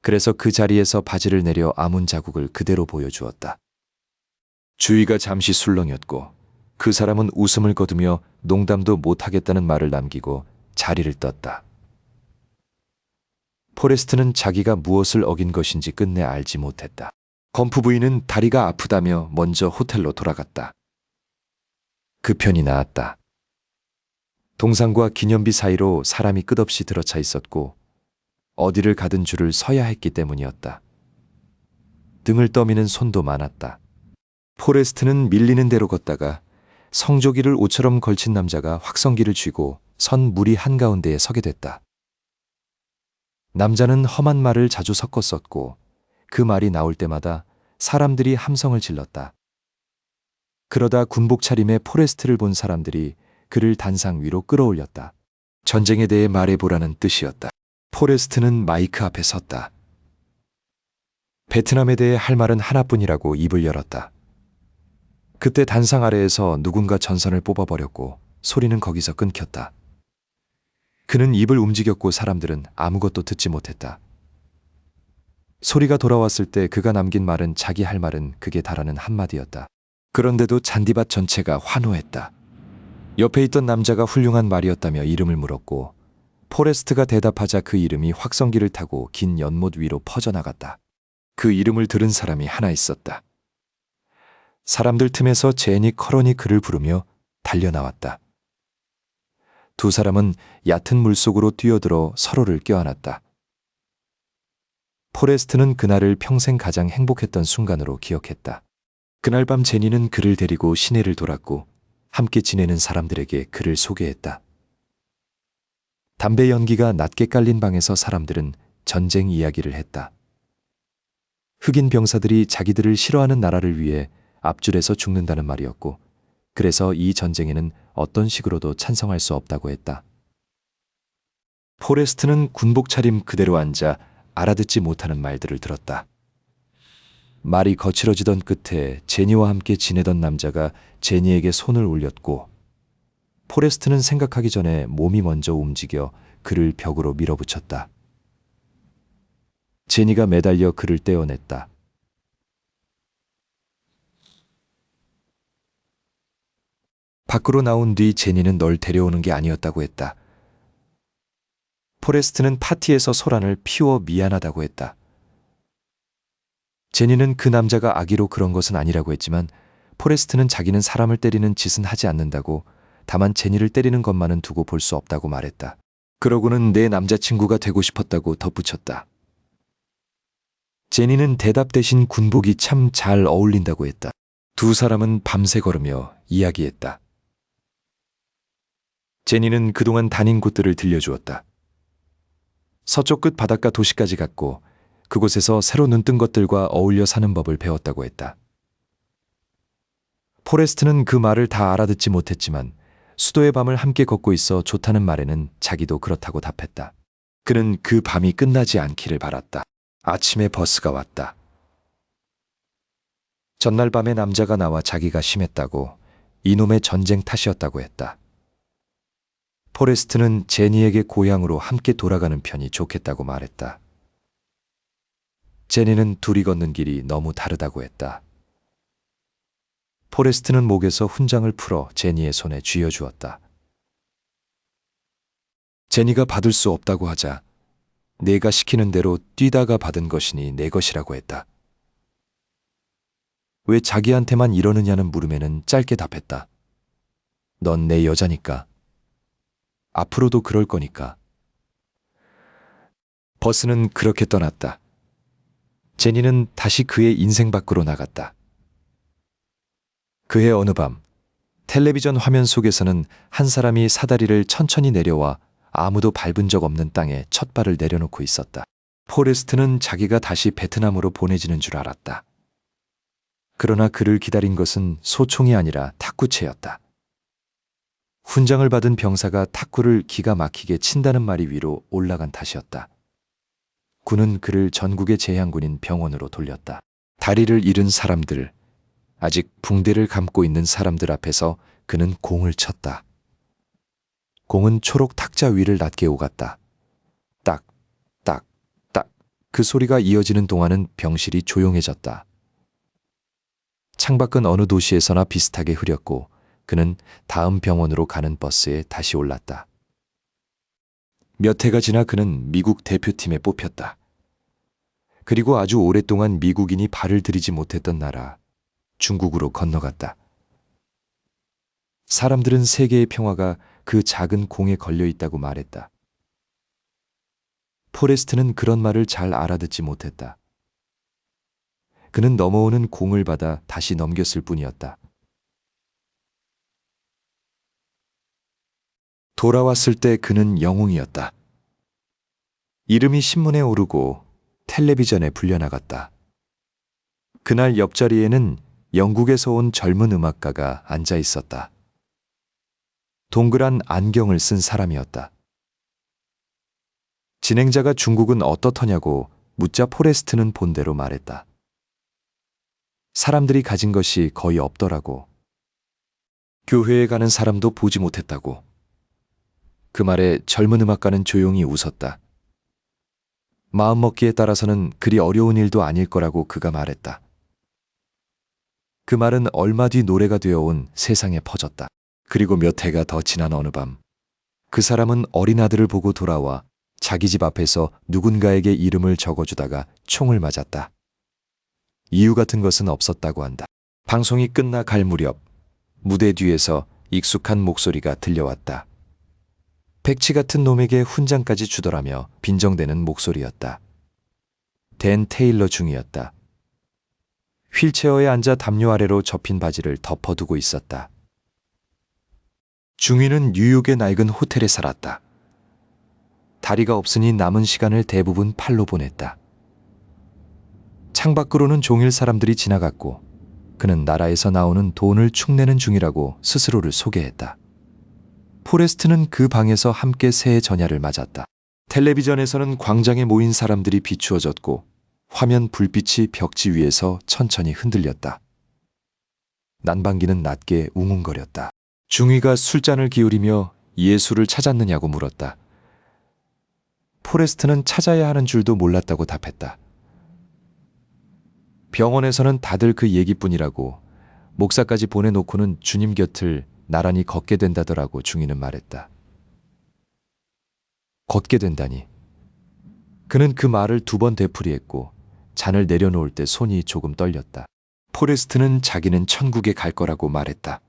그래서 그 자리에서 바지를 내려 아문 자국을 그대로 보여주었다. 주위가 잠시 술렁였고 그 사람은 웃음을 거두며 농담도 못하겠다는 말을 남기고 자리를 떴다. 포레스트는 자기가 무엇을 어긴 것인지 끝내 알지 못했다. 검프 부인은 다리가 아프다며 먼저 호텔로 돌아갔다. 그 편이 나았다. 동상과 기념비 사이로 사람이 끝없이 들어차 있었고 어디를 가든 줄을 서야 했기 때문이었다. 등을 떠미는 손도 많았다. 포레스트는 밀리는 대로 걷다가 성조기를 옷처럼 걸친 남자가 확성기를 쥐고 선 무리 한가운데에 서게 됐다. 남자는 험한 말을 자주 섞었었고 그 말이 나올 때마다 사람들이 함성을 질렀다. 그러다 군복 차림의 포레스트를 본 사람들이 그를 단상 위로 끌어올렸다. 전쟁에 대해 말해보라는 뜻이었다. 포레스트는 마이크 앞에 섰다. 베트남에 대해 할 말은 하나뿐이라고 입을 열었다. 그때 단상 아래에서 누군가 전선을 뽑아버렸고 소리는 거기서 끊겼다. 그는 입을 움직였고 사람들은 아무것도 듣지 못했다. 소리가 돌아왔을 때 그가 남긴 말은 자기 할 말은 극에 달하는 한마디였다. 그런데도 잔디밭 전체가 환호했다. 옆에 있던 남자가 훌륭한 말이었다며 이름을 물었고 포레스트가 대답하자 그 이름이 확성기를 타고 긴 연못 위로 퍼져나갔다. 그 이름을 들은 사람이 하나 있었다. 사람들 틈에서 제니 커런이 그를 부르며 달려나왔다. 두 사람은 얕은 물속으로 뛰어들어 서로를 껴안았다. 포레스트는 그날을 평생 가장 행복했던 순간으로 기억했다. 그날 밤 제니는 그를 데리고 시내를 돌았고 함께 지내는 사람들에게 그를 소개했다. 담배 연기가 낮게 깔린 방에서 사람들은 전쟁 이야기를 했다. 흑인 병사들이 자기들을 싫어하는 나라를 위해 앞줄에서 죽는다는 말이었고 그래서 이 전쟁에는 어떤 식으로도 찬성할 수 없다고 했다. 포레스트는 군복 차림 그대로 앉아 알아듣지 못하는 말들을 들었다. 말이 거칠어지던 끝에 제니와 함께 지내던 남자가 제니에게 손을 올렸고 포레스트는 생각하기 전에 몸이 먼저 움직여 그를 벽으로 밀어붙였다. 제니가 매달려 그를 떼어냈다. 밖으로 나온 뒤 제니는 널 데려오는 게 아니었다고 했다. 포레스트는 파티에서 소란을 피워 미안하다고 했다. 제니는 그 남자가 악의로 그런 것은 아니라고 했지만 포레스트는 자기는 사람을 때리는 짓은 하지 않는다고 다만 제니를 때리는 것만은 두고 볼 수 없다고 말했다. 그러고는 내 남자친구가 되고 싶었다고 덧붙였다. 제니는 대답 대신 군복이 참 잘 어울린다고 했다. 두 사람은 밤새 걸으며 이야기했다. 제니는 그동안 다닌 곳들을 들려주었다. 서쪽 끝 바닷가 도시까지 갔고 그곳에서 새로 눈뜬 것들과 어울려 사는 법을 배웠다고 했다. 포레스트는 그 말을 다 알아듣지 못했지만 수도의 밤을 함께 걷고 있어 좋다는 말에는 자기도 그렇다고 답했다. 그는 그 밤이 끝나지 않기를 바랐다. 아침에 버스가 왔다. 전날 밤에 남자가 나와 자기가 심했다고, 이놈의 전쟁 탓이었다고 했다. 포레스트는 제니에게 고향으로 함께 돌아가는 편이 좋겠다고 말했다. 제니는 둘이 걷는 길이 너무 다르다고 했다. 포레스트는 목에서 훈장을 풀어 제니의 손에 쥐어주었다. 제니가 받을 수 없다고 하자 내가 시키는 대로 뛰다가 받은 것이니 내 것이라고 했다. 왜 자기한테만 이러느냐는 물음에는 짧게 답했다. 넌 내 여자니까. 앞으로도 그럴 거니까. 버스는 그렇게 떠났다. 제니는 다시 그의 인생 밖으로 나갔다. 그해 어느 밤 텔레비전 화면 속에서는 한 사람이 사다리를 천천히 내려와 아무도 밟은 적 없는 땅에 첫 발을 내려놓고 있었다. 포레스트는 자기가 다시 베트남으로 보내지는 줄 알았다. 그러나 그를 기다린 것은 소총이 아니라 탁구채였다. 훈장을 받은 병사가 탁구를 기가 막히게 친다는 말이 위로 올라간 탓이었다. 군은 그를 전국의 재향군인 병원으로 돌렸다. 다리를 잃은 사람들, 아직 붕대를 감고 있는 사람들 앞에서 그는 공을 쳤다. 공은 초록 탁자 위를 낮게 오갔다. 딱, 딱, 딱. 그 소리가 이어지는 동안은 병실이 조용해졌다. 창밖은 어느 도시에서나 비슷하게 흐렸고 그는 다음 병원으로 가는 버스에 다시 올랐다. 몇 해가 지나 그는 미국 대표팀에 뽑혔다. 그리고 아주 오랫동안 미국인이 발을 들이지 못했던 나라, 중국으로 건너갔다. 사람들은 세계의 평화가 그 작은 공에 걸려 있다고 말했다. 포레스트는 그런 말을 잘 알아듣지 못했다. 그는 넘어오는 공을 받아 다시 넘겼을 뿐이었다. 돌아왔을 때 그는 영웅이었다. 이름이 신문에 오르고 텔레비전에 불려나갔다. 그날 옆자리에는 영국에서 온 젊은 음악가가 앉아 있었다. 동그란 안경을 쓴 사람이었다. 진행자가 중국은 어떻더냐고 묻자 포레스트는 본대로 말했다. 사람들이 가진 것이 거의 없더라고. 교회에 가는 사람도 보지 못했다고. 그 말에 젊은 음악가는 조용히 웃었다. 마음먹기에 따라서는 그리 어려운 일도 아닐 거라고 그가 말했다. 그 말은 얼마 뒤 노래가 되어온 세상에 퍼졌다. 그리고 몇 해가 더 지난 어느 밤, 그 사람은 어린 아들을 보고 돌아와 자기 집 앞에서 누군가에게 이름을 적어주다가 총을 맞았다. 이유 같은 것은 없었다고 한다. 방송이 끝나 갈 무렵 무대 뒤에서 익숙한 목소리가 들려왔다. 백치 같은 놈에게 훈장까지 주더라며 빈정대는 목소리였다. 댄 테일러 중이었다. 휠체어에 앉아 담요 아래로 접힌 바지를 덮어두고 있었다. 중위는 뉴욕의 낡은 호텔에 살았다. 다리가 없으니 남은 시간을 대부분 팔로 보냈다. 창밖으로는 종일 사람들이 지나갔고 그는 나라에서 나오는 돈을 축내는 중이라고 스스로를 소개했다. 포레스트는 그 방에서 함께 새해 전야를 맞았다. 텔레비전에서는 광장에 모인 사람들이 비추어졌고 화면 불빛이 벽지 위에서 천천히 흔들렸다. 난방기는 낮게 웅웅거렸다. 중위가 술잔을 기울이며 예수를 찾았느냐고 물었다. 포레스트는 찾아야 하는 줄도 몰랐다고 답했다. 병원에서는 다들 그 얘기뿐이라고, 목사까지 보내놓고는 주님 곁을 나란히 걷게 된다더라고 중위는 말했다. 걷게 된다니. 그는 그 말을 2번 되풀이했고 잔을 내려놓을 때 손이 조금 떨렸다. 포레스트는 자기는 천국에 갈 거라고 말했다.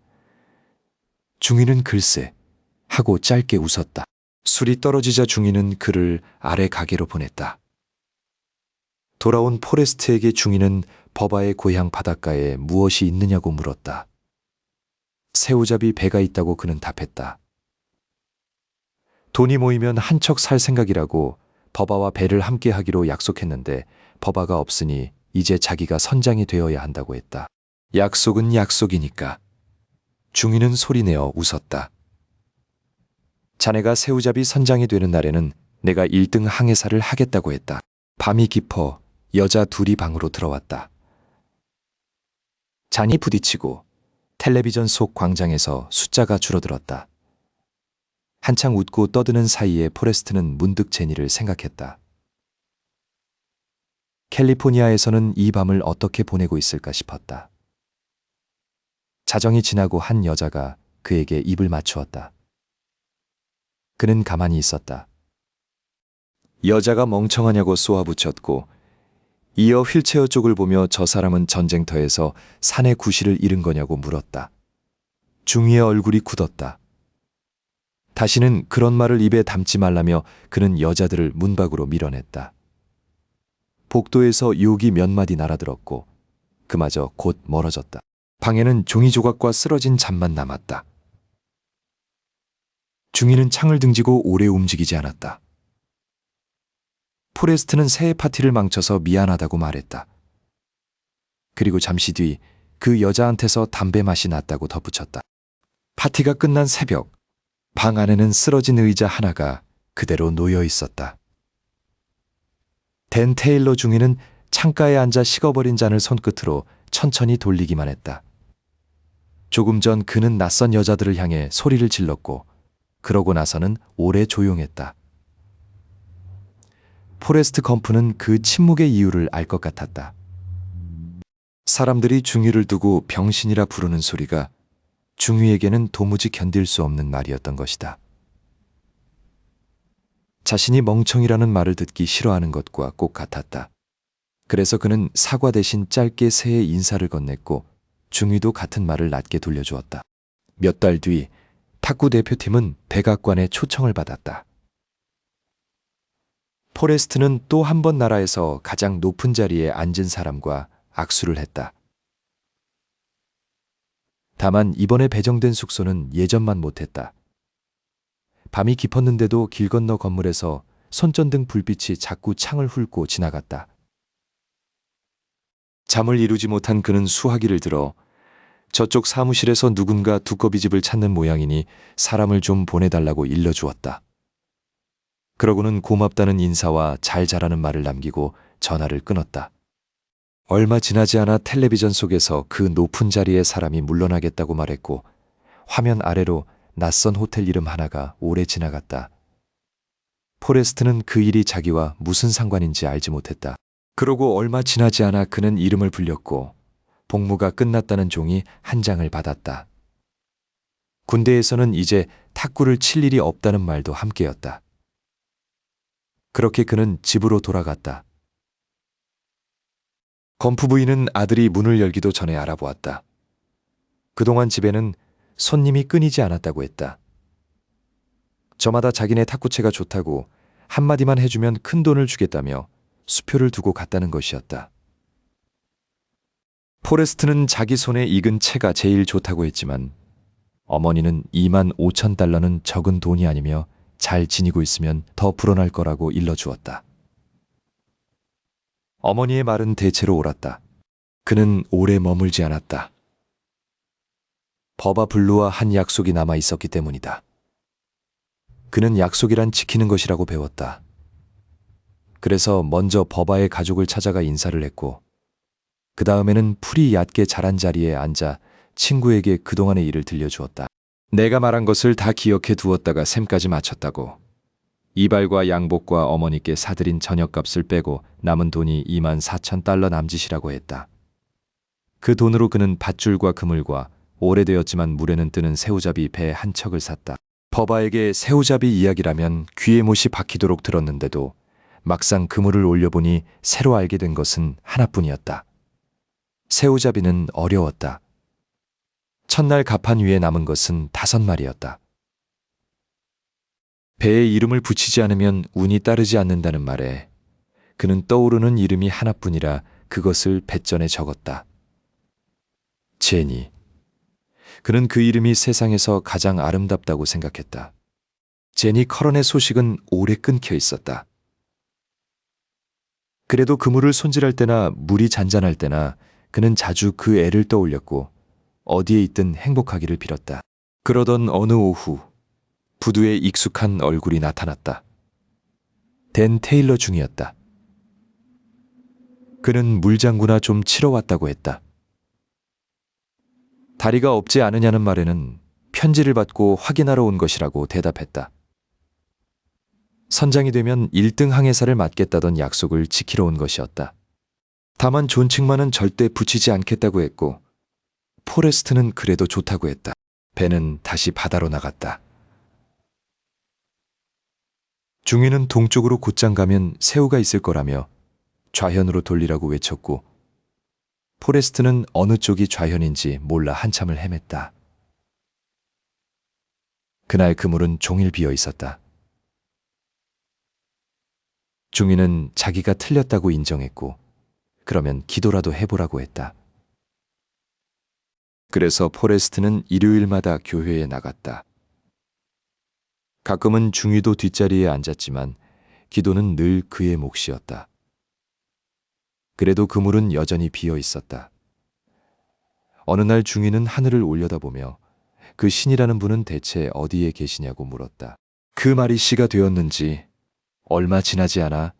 중위는 글쎄 하고 짧게 웃었다. 술이 떨어지자 중위는 그를 아래 가게로 보냈다. 돌아온 포레스트에게 중위는 버바의 고향 바닷가에 무엇이 있느냐고 물었다. 새우잡이 배가 있다고 그는 답했다. 돈이 모이면 한 척 살 생각이라고 버바와 배를 함께 하기로 약속했는데 버바가 없으니 이제 자기가 선장이 되어야 한다고 했다. 약속은 약속이니까. 중위는 소리내어 웃었다. 자네가 새우잡이 선장이 되는 날에는 내가 1등 항해사를 하겠다고 했다. 밤이 깊어 여자 둘이 방으로 들어왔다. 잔이 부딪히고 텔레비전 속 광장에서 숫자가 줄어들었다. 한창 웃고 떠드는 사이에 포레스트는 문득 제니를 생각했다. 캘리포니아에서는 이 밤을 어떻게 보내고 있을까 싶었다. 자정이 지나고 한 여자가 그에게 입을 맞추었다. 그는 가만히 있었다. 여자가 멍청하냐고 쏘아붙였고 이어 휠체어 쪽을 보며 저 사람은 전쟁터에서 산의 구실을 잃은 거냐고 물었다. 중이의 얼굴이 굳었다. 다시는 그런 말을 입에 담지 말라며 그는 여자들을 문 밖으로 밀어냈다. 복도에서 욕이 몇 마디 날아들었고 그마저 곧 멀어졌다. 방에는 종이 조각과 쓰러진 잔만 남았다. 중이는 창을 등지고 오래 움직이지 않았다. 포레스트는 새해 파티를 망쳐서 미안하다고 말했다. 그리고 잠시 뒤 그 여자한테서 담배 맛이 났다고 덧붙였다. 파티가 끝난 새벽, 방 안에는 쓰러진 의자 하나가 그대로 놓여 있었다. 댄 테일러 중위는 창가에 앉아 식어버린 잔을 손끝으로 천천히 돌리기만 했다. 조금 전 그는 낯선 여자들을 향해 소리를 질렀고 그러고 나서는 오래 조용했다. 포레스트 검프는 그 침묵의 이유를 알 것 같았다. 사람들이 중위를 두고 병신이라 부르는 소리가 중위에게는 도무지 견딜 수 없는 말이었던 것이다. 자신이 멍청이라는 말을 듣기 싫어하는 것과 꼭 같았다. 그래서 그는 사과 대신 짧게 새해 인사를 건넸고 중위도 같은 말을 낮게 돌려주었다. 몇 달 뒤 탁구 대표팀은 백악관에 초청을 받았다. 포레스트는 또 한 번 나라에서 가장 높은 자리에 앉은 사람과 악수를 했다. 다만 이번에 배정된 숙소는 예전만 못했다. 밤이 깊었는데도 길 건너 건물에서 손전등 불빛이 자꾸 창을 훑고 지나갔다. 잠을 이루지 못한 그는 수화기를 들어 저쪽 사무실에서 누군가 두꺼비집을 찾는 모양이니 사람을 좀 보내달라고 일러주었다. 그러고는 고맙다는 인사와 잘 자라는 말을 남기고 전화를 끊었다. 얼마 지나지 않아 텔레비전 속에서 그 높은 자리의 사람이 물러나겠다고 말했고 화면 아래로 낯선 호텔 이름 하나가 오래 지나갔다. 포레스트는 그 일이 자기와 무슨 상관인지 알지 못했다. 그러고 얼마 지나지 않아 그는 이름을 불렸고 복무가 끝났다는 종이 한 장을 받았다. 군대에서는 이제 탁구를 칠 일이 없다는 말도 함께였다. 그렇게 그는 집으로 돌아갔다. 검프 부인은 아들이 문을 열기도 전에 알아보았다. 그동안 집에는 손님이 끊이지 않았다고 했다. 저마다 자기네 탁구채가 좋다고 한마디만 해주면 큰 돈을 주겠다며 수표를 두고 갔다는 것이었다. 포레스트는 자기 손에 익은 채가 제일 좋다고 했지만 어머니는 25,000달러는 적은 돈이 아니며 잘 지니고 있으면 더 불어날 거라고 일러주었다. 어머니의 말은 대체로 옳았다. 그는 오래 머물지 않았다. 버바 블루와 한 약속이 남아 있었기 때문이다. 그는 약속이란 지키는 것이라고 배웠다. 그래서 먼저 버바의 가족을 찾아가 인사를 했고 그 다음에는 풀이 얕게 자란 자리에 앉아 친구에게 그동안의 일을 들려주었다. 내가 말한 것을 다 기억해 두었다가 셈까지 맞췄다고. 이발과 양복과 어머니께 사들인 저녁값을 빼고 남은 돈이 24,000달러 남짓이라고 했다. 그 돈으로 그는 밧줄과 그물과 오래되었지만 물에는 뜨는 새우잡이 배 한 척을 샀다. 버바에게 새우잡이 이야기라면 귀에 못이 박히도록 들었는데도 막상 그물을 올려보니 새로 알게 된 것은 하나뿐이었다. 새우잡이는 어려웠다. 첫날 갑판 위에 남은 것은 5마리였다. 배에 이름을 붙이지 않으면 운이 따르지 않는다는 말에 그는 떠오르는 이름이 하나뿐이라 그것을 뱃전에 적었다. 제니. 그는 그 이름이 세상에서 가장 아름답다고 생각했다. 제니 커런의 소식은 오래 끊겨 있었다. 그래도 그물을 손질할 때나 물이 잔잔할 때나 그는 자주 그 애를 떠올렸고 어디에 있든 행복하기를 빌었다. 그러던 어느 오후 부두에 익숙한 얼굴이 나타났다. 댄 테일러 중이었다. 그는 물장구나 좀 치러 왔다고 했다. 다리가 없지 않으냐는 말에는 편지를 받고 확인하러 온 것이라고 대답했다. 선장이 되면 1등 항해사를 맡겠다던 약속을 지키러 온 것이었다. 다만 존칭만은 절대 붙이지 않겠다고 했고 포레스트는 그래도 좋다고 했다. 배는 다시 바다로 나갔다. 중위는 동쪽으로 곧장 가면 새우가 있을 거라며 좌현으로 돌리라고 외쳤고 포레스트는 어느 쪽이 좌현인지 몰라 한참을 헤맸다. 그날 그물은 종일 비어 있었다. 중위는 자기가 틀렸다고 인정했고 그러면 기도라도 해보라고 했다. 그래서 포레스트는 일요일마다 교회에 나갔다. 가끔은 중위도 뒷자리에 앉았지만 기도는 늘 그의 몫이었다. 그래도 그물은 여전히 비어 있었다. 어느 날 중위는 하늘을 올려다보며 그 신이라는 분은 대체 어디에 계시냐고 물었다. 그 말이 시가 되었는지 얼마 지나지 않아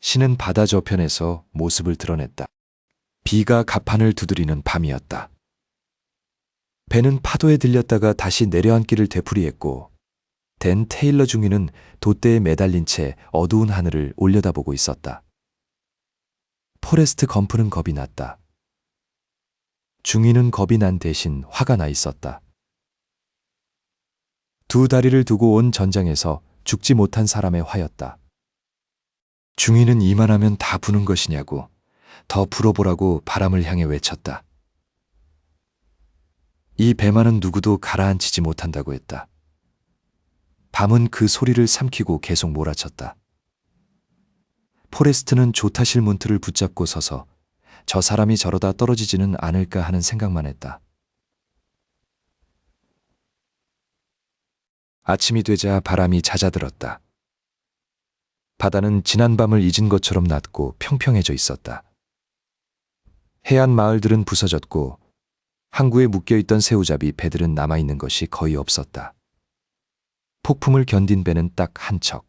신은 바다 저편에서 모습을 드러냈다. 비가 갑판을 두드리는 밤이었다. 배는 파도에 들렸다가 다시 내려앉기를 되풀이했고 댄 테일러 중위는 돛대에 매달린 채 어두운 하늘을 올려다보고 있었다. 포레스트 검프는 겁이 났다. 중위는 겁이 난 대신 화가 나 있었다. 두 다리를 두고 온 전장에서 죽지 못한 사람의 화였다. 중위는 이만하면 다 부는 것이냐고 더 불어보라고 바람을 향해 외쳤다. 이 배만은 누구도 가라앉히지 못한다고 했다. 밤은 그 소리를 삼키고 계속 몰아쳤다. 포레스트는 조타실 문틀을 붙잡고 서서 저 사람이 저러다 떨어지지는 않을까 하는 생각만 했다. 아침이 되자 바람이 잦아들었다. 바다는 지난밤을 잊은 것처럼 낮고 평평해져 있었다. 해안 마을들은 부서졌고 항구에 묶여있던 새우잡이 배들은 남아있는 것이 거의 없었다. 폭풍을 견딘 배는 딱 한 척,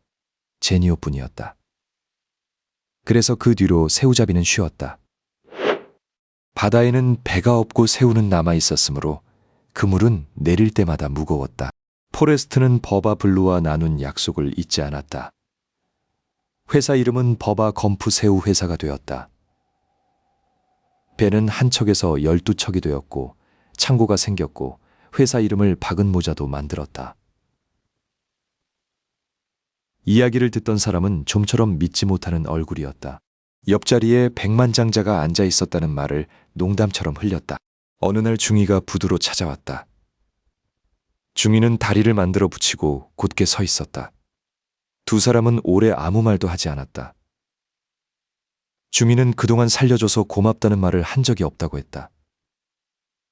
제니오뿐이었다. 그래서 그 뒤로 새우잡이는 쉬었다. 바다에는 배가 없고 새우는 남아있었으므로 그물은 내릴 때마다 무거웠다. 포레스트는 버바 블루와 나눈 약속을 잊지 않았다. 회사 이름은 버바 검프 새우 회사가 되었다. 배는 한 척에서 12척이 되었고 창고가 생겼고 회사 이름을 박은 모자도 만들었다. 이야기를 듣던 사람은 좀처럼 믿지 못하는 얼굴이었다. 옆자리에 백만장자가 앉아 있었다는 말을 농담처럼 흘렸다. 어느 날 중위가 부두로 찾아왔다. 중위는 다리를 만들어 붙이고 곧게 서 있었다. 두 사람은 오래 아무 말도 하지 않았다. 중위는 그동안 살려줘서 고맙다는 말을 한 적이 없다고 했다.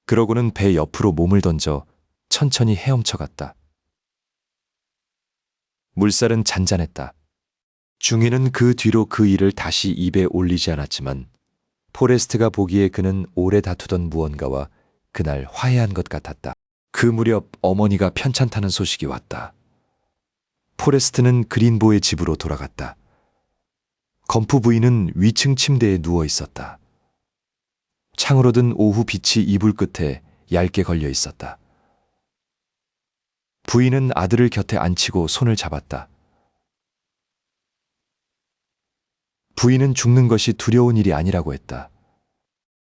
그러고는 배 옆으로 몸을 던져 천천히 헤엄쳐 갔다. 물살은 잔잔했다. 중위는 그 뒤로 그 일을 다시 입에 올리지 않았지만 포레스트가 보기에 그는 오래 다투던 무언가와 그날 화해한 것 같았다. 그 무렵 어머니가 편찮다는 소식이 왔다. 포레스트는 그린보의 집으로 돌아갔다. 검프 부인은 위층 침대에 누워 있었다. 창으로 든 오후 빛이 이불 끝에 얇게 걸려 있었다. 부인은 아들을 곁에 앉히고 손을 잡았다. 부인은 죽는 것이 두려운 일이 아니라고 했다.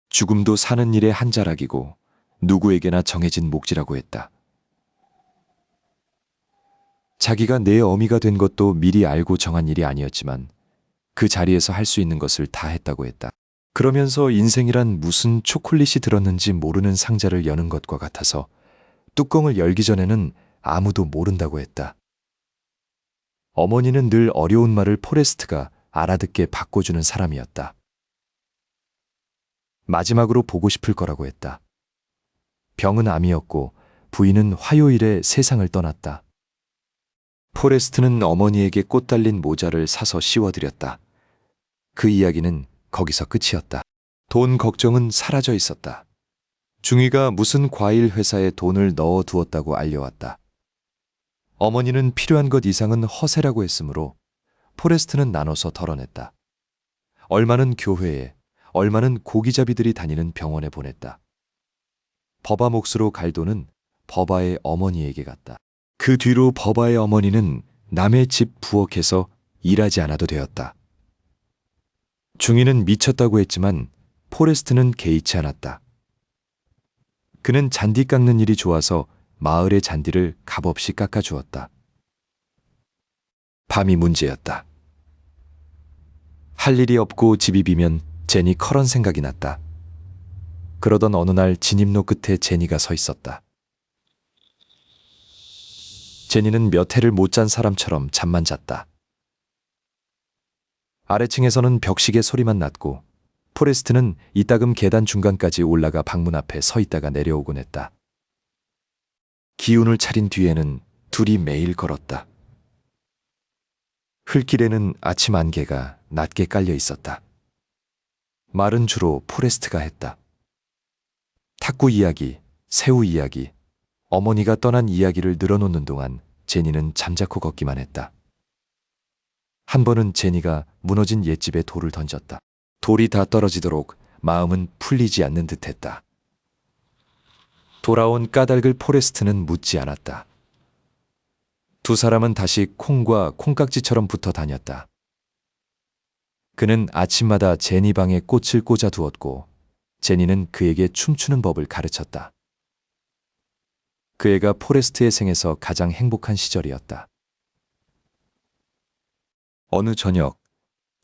죽음도 사는 일의 한 자락이고 누구에게나 정해진 몫이라고 했다. 자기가 내 어미가 된 것도 미리 알고 정한 일이 아니었지만 그 자리에서 할 수 있는 것을 다 했다고 했다. 그러면서 인생이란 무슨 초콜릿이 들었는지 모르는 상자를 여는 것과 같아서 뚜껑을 열기 전에는 아무도 모른다고 했다. 어머니는 늘 어려운 말을 포레스트가 알아듣게 바꿔주는 사람이었다. 마지막으로 보고 싶을 거라고 했다. 병은 암이었고 부인은 화요일에 세상을 떠났다. 포레스트는 어머니에게 꽃 달린 모자를 사서 씌워드렸다. 그 이야기는 거기서 끝이었다. 돈 걱정은 사라져 있었다. 중위가 무슨 과일 회사에 돈을 넣어두었다고 알려왔다. 어머니는 필요한 것 이상은 허세라고 했으므로 포레스트는 나눠서 덜어냈다. 얼마는 교회에, 얼마는 고기잡이들이 다니는 병원에 보냈다. 버바 몫으로 갈 돈은 버바의 어머니에게 갔다. 그 뒤로 버바의 어머니는 남의 집 부엌에서 일하지 않아도 되었다. 중이는 미쳤다고 했지만 포레스트는 개의치 않았다. 그는 잔디 깎는 일이 좋아서 마을의 잔디를 값없이 깎아주었다. 밤이 문제였다. 할 일이 없고 집이 비면 제니 커런 생각이 났다. 그러던 어느 날 진입로 끝에 제니가 서 있었다. 제니는 몇 해를 못 잔 사람처럼 잠만 잤다. 아래층에서는 벽시계 소리만 났고 포레스트는 이따금 계단 중간까지 올라가 방문 앞에 서 있다가 내려오곤 했다. 기운을 차린 뒤에는 둘이 매일 걸었다. 흘길에는 아침 안개가 낮게 깔려 있었다. 말은 주로 포레스트가 했다. 탁구 이야기, 새우 이야기, 어머니가 떠난 이야기를 늘어놓는 동안 제니는 잠자코 걷기만 했다. 한 번은 제니가 무너진 옛집에 돌을 던졌다. 돌이 다 떨어지도록 마음은 풀리지 않는 듯했다. 돌아온 까닭을 포레스트는 묻지 않았다. 두 사람은 다시 콩과 콩깍지처럼 붙어 다녔다. 그는 아침마다 제니 방에 꽃을 꽂아 두었고 제니는 그에게 춤추는 법을 가르쳤다. 그 애가 포레스트의 생에서 가장 행복한 시절이었다. 어느 저녁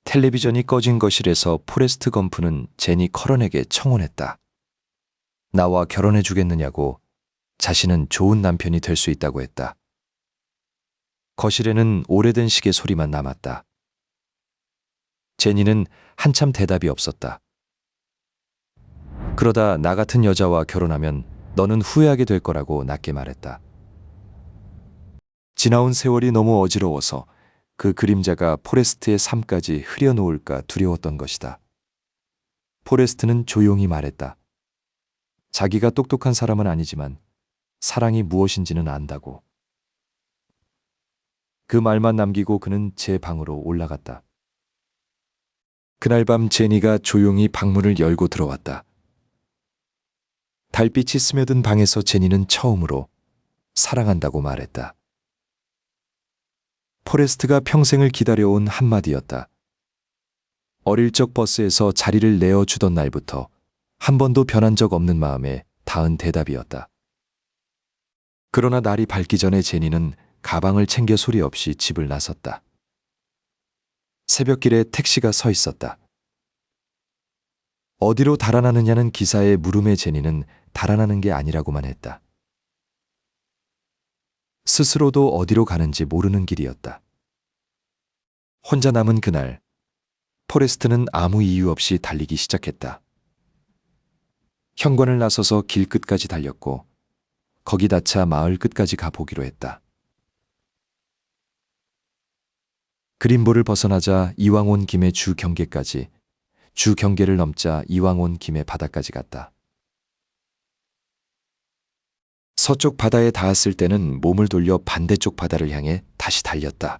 텔레비전이 꺼진 거실에서 포레스트 검프는 제니 커런에게 청혼했다. 나와 결혼해 주겠느냐고 자신은 좋은 남편이 될 수 있다고 했다. 거실에는 오래된 시계 소리만 남았다. 제니는 한참 대답이 없었다. 그러다 나 같은 여자와 결혼하면 너는 후회하게 될 거라고 낮게 말했다. 지나온 세월이 너무 어지러워서 그 그림자가 포레스트의 삶까지 흐려놓을까 두려웠던 것이다. 포레스트는 조용히 말했다. 자기가 똑똑한 사람은 아니지만 사랑이 무엇인지는 안다고. 그 말만 남기고 그는 제 방으로 올라갔다. 그날 밤 제니가 조용히 방문을 열고 들어왔다. 달빛이 스며든 방에서 제니는 처음으로 사랑한다고 말했다. 포레스트가 평생을 기다려온 한마디였다. 어릴 적 버스에서 자리를 내어주던 날부터 한 번도 변한 적 없는 마음에 닿은 대답이었다. 그러나 날이 밝기 전에 제니는 가방을 챙겨 소리 없이 집을 나섰다. 새벽길에 택시가 서 있었다. 어디로 달아나느냐는 기사의 물음에 제니는 달아나는 게 아니라고만 했다. 스스로도 어디로 가는지 모르는 길이었다. 혼자 남은 그날, 포레스트는 아무 이유 없이 달리기 시작했다. 현관을 나서서 길 끝까지 달렸고 거기 닿자 마을 끝까지 가보기로 했다. 그린볼을 벗어나자 이왕 온 김에 주 경계까지, 주 경계를 넘자 이왕 온 김에 바다까지 갔다. 서쪽 바다에 닿았을 때는 몸을 돌려 반대쪽 바다를 향해 다시 달렸다.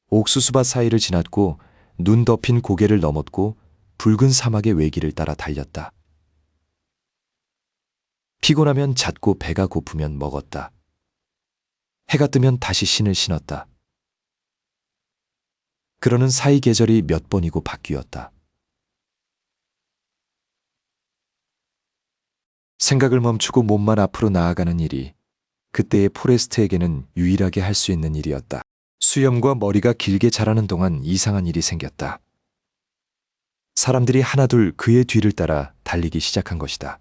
옥수수밭 사이를 지났고 눈 덮인 고개를 넘었고 붉은 사막의 외길을 따라 달렸다. 피곤하면 잤고 배가 고프면 먹었다. 해가 뜨면 다시 신을 신었다. 그러는 사이 계절이 몇 번이고 바뀌었다. 생각을 멈추고 몸만 앞으로 나아가는 일이 그때의 포레스트에게는 유일하게 할 수 있는 일이었다. 수염과 머리가 길게 자라는 동안 이상한 일이 생겼다. 사람들이 하나둘 그의 뒤를 따라 달리기 시작한 것이다.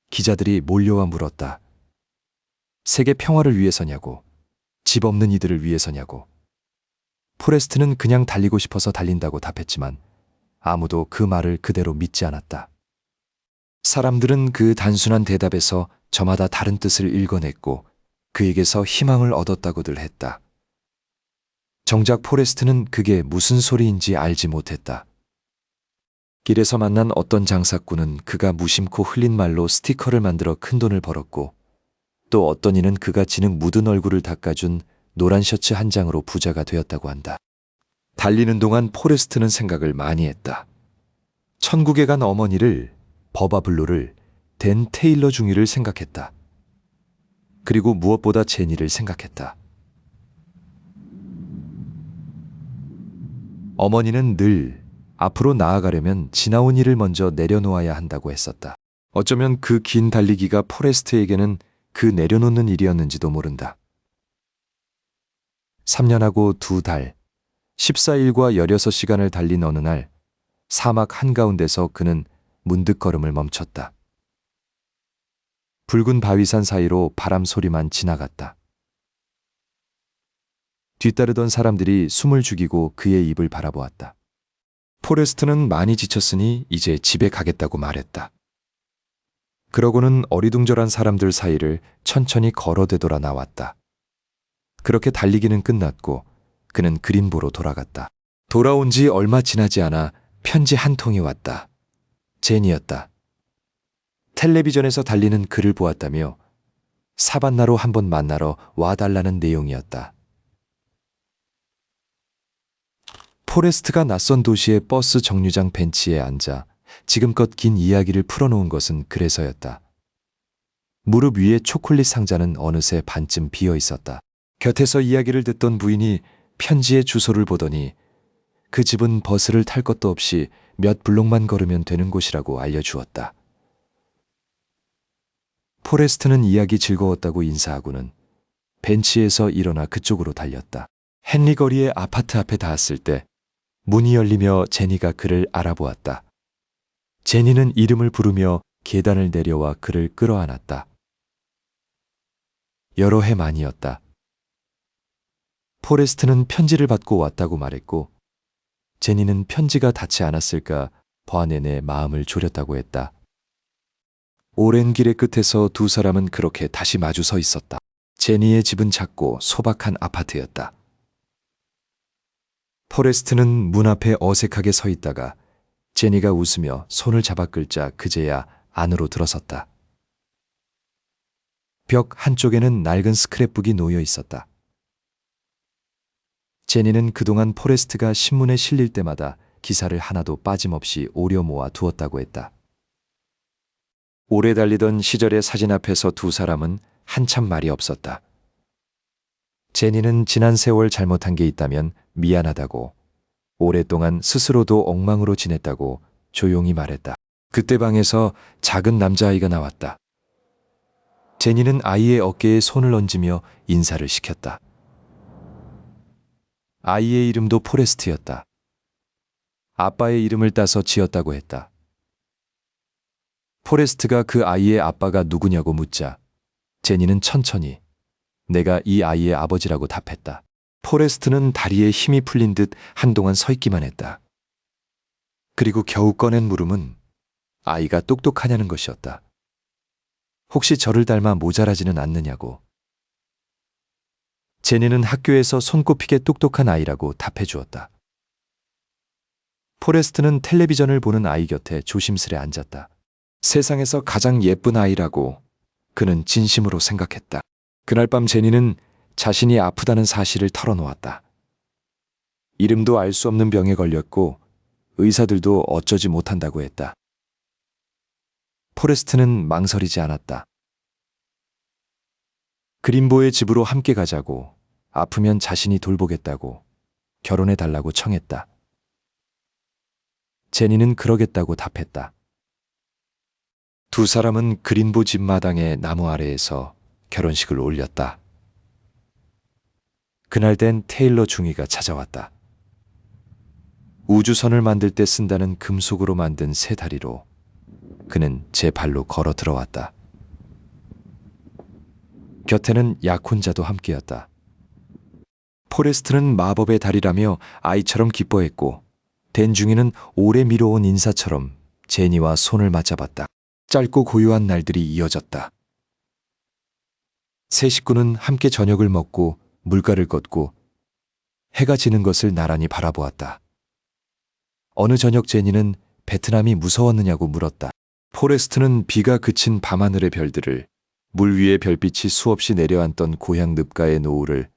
기자들이 몰려와 물었다. 세계 평화를 위해서냐고, 집 없는 이들을 위해서냐고. 포레스트는 그냥 달리고 싶어서 달린다고 답했지만 아무도 그 말을 그대로 믿지 않았다. 사람들은 그 단순한 대답에서 저마다 다른 뜻을 읽어냈고 그에게서 희망을 얻었다고들 했다. 정작 포레스트는 그게 무슨 소리인지 알지 못했다. 길에서 만난 어떤 장사꾼은 그가 무심코 흘린 말로 스티커를 만들어 큰돈을 벌었고 또 어떤 이는 그가 진흙 묻은 얼굴을 닦아준 노란 셔츠 한 장으로 부자가 되었다고 한다. 달리는 동안 포레스트는 생각을 많이 했다. 천국에 간 어머니를, 버바블루를, 댄 테일러 중위를 생각했다. 그리고 무엇보다 제니를 생각했다. 어머니는 늘 앞으로 나아가려면 지나온 일을 먼저 내려놓아야 한다고 했었다. 어쩌면 그 긴 달리기가 포레스트에게는 그 내려놓는 일이었는지도 모른다. 3년하고 2달, 14일과 16시간을 달린 어느 날 사막 한가운데서 그는 문득 걸음을 멈췄다. 붉은 바위산 사이로 바람 소리만 지나갔다. 뒤따르던 사람들이 숨을 죽이고 그의 입을 바라보았다. 포레스트는 많이 지쳤으니 이제 집에 가겠다고 말했다. 그러고는 어리둥절한 사람들 사이를 천천히 걸어되돌아 나왔다. 그렇게 달리기는 끝났고 그는 그린보로 돌아갔다. 돌아온 지 얼마 지나지 않아 편지 한 통이 왔다. 제니였다. 텔레비전에서 달리는 글을 보았다며 사반나로 한번 만나러 와달라는 내용이었다. 포레스트가 낯선 도시의 버스 정류장 벤치에 앉아 지금껏 긴 이야기를 풀어놓은 것은 그래서였다. 무릎 위에 초콜릿 상자는 어느새 반쯤 비어 있었다. 곁에서 이야기를 듣던 부인이 편지의 주소를 보더니 그 집은 버스를 탈 것도 없이 몇 블록만 걸으면 되는 곳이라고 알려주었다. 포레스트는 이야기 즐거웠다고 인사하고는 벤치에서 일어나 그쪽으로 달렸다. 헨리 거리의 아파트 앞에 닿았을 때 문이 열리며 제니가 그를 알아보았다. 제니는 이름을 부르며 계단을 내려와 그를 끌어안았다. 여러 해 만이었다. 포레스트는 편지를 받고 왔다고 말했고 제니는 편지가 닿지 않았을까 버내내 마음을 졸였다고 했다. 오랜 길의 끝에서 두 사람은 그렇게 다시 마주 서 있었다. 제니의 집은 작고 소박한 아파트였다. 포레스트는 문 앞에 어색하게 서 있다가 제니가 웃으며 손을 잡아 끌자 그제야 안으로 들어섰다. 벽 한쪽에는 낡은 스크랩북이 놓여 있었다. 제니는 그동안 포레스트가 신문에 실릴 때마다 기사를 하나도 빠짐없이 오려 모아 두었다고 했다. 오래 달리던 시절의 사진 앞에서 두 사람은 한참 말이 없었다. 제니는 지난 세월 잘못한 게 있다면 미안하다고, 오랫동안 스스로도 엉망으로 지냈다고 조용히 말했다. 그때 방에서 작은 남자아이가 나왔다. 제니는 아이의 어깨에 손을 얹으며 인사를 시켰다. 아이의 이름도 포레스트였다. 아빠의 이름을 따서 지었다고 했다. 포레스트가 그 아이의 아빠가 누구냐고 묻자 제니는 천천히 내가 이 아이의 아버지라고 답했다. 포레스트는 다리에 힘이 풀린 듯 한동안 서 있기만 했다. 그리고 겨우 꺼낸 물음은 아이가 똑똑하냐는 것이었다. 혹시 저를 닮아 모자라지는 않느냐고. 제니는 학교에서 손꼽히게 똑똑한 아이라고 답해 주었다. 포레스트는 텔레비전을 보는 아이 곁에 조심스레 앉았다. 세상에서 가장 예쁜 아이라고 그는 진심으로 생각했다. 그날 밤 제니는 자신이 아프다는 사실을 털어놓았다. 이름도 알 수 없는 병에 걸렸고 의사들도 어쩌지 못한다고 했다. 포레스트는 망설이지 않았다. 그린보의 집으로 함께 가자고, 아프면 자신이 돌보겠다고, 결혼해달라고 청했다. 제니는 그러겠다고 답했다. 두 사람은 그린보 집 마당의 나무 아래에서 결혼식을 올렸다. 그날 된 테일러 중위가 찾아왔다. 우주선을 만들 때 쓴다는 금속으로 만든 새 다리로 그는 제 발로 걸어 들어왔다. 곁에는 약혼자도 함께였다. 포레스트는 마법의 다리라며 아이처럼 기뻐했고 댄 중위는 오래 미뤄온 인사처럼 제니와 손을 맞잡았다. 짧고 고요한 날들이 이어졌다. 세 식구는 함께 저녁을 먹고 물가를 걷고 해가 지는 것을 나란히 바라보았다. 어느 저녁 제니는 베트남이 무서웠느냐고 물었다. 포레스트는 비가 그친 밤하늘의 별들을 물 위에 별빛이 수없이 내려앉던 고향 늪가의 노을을,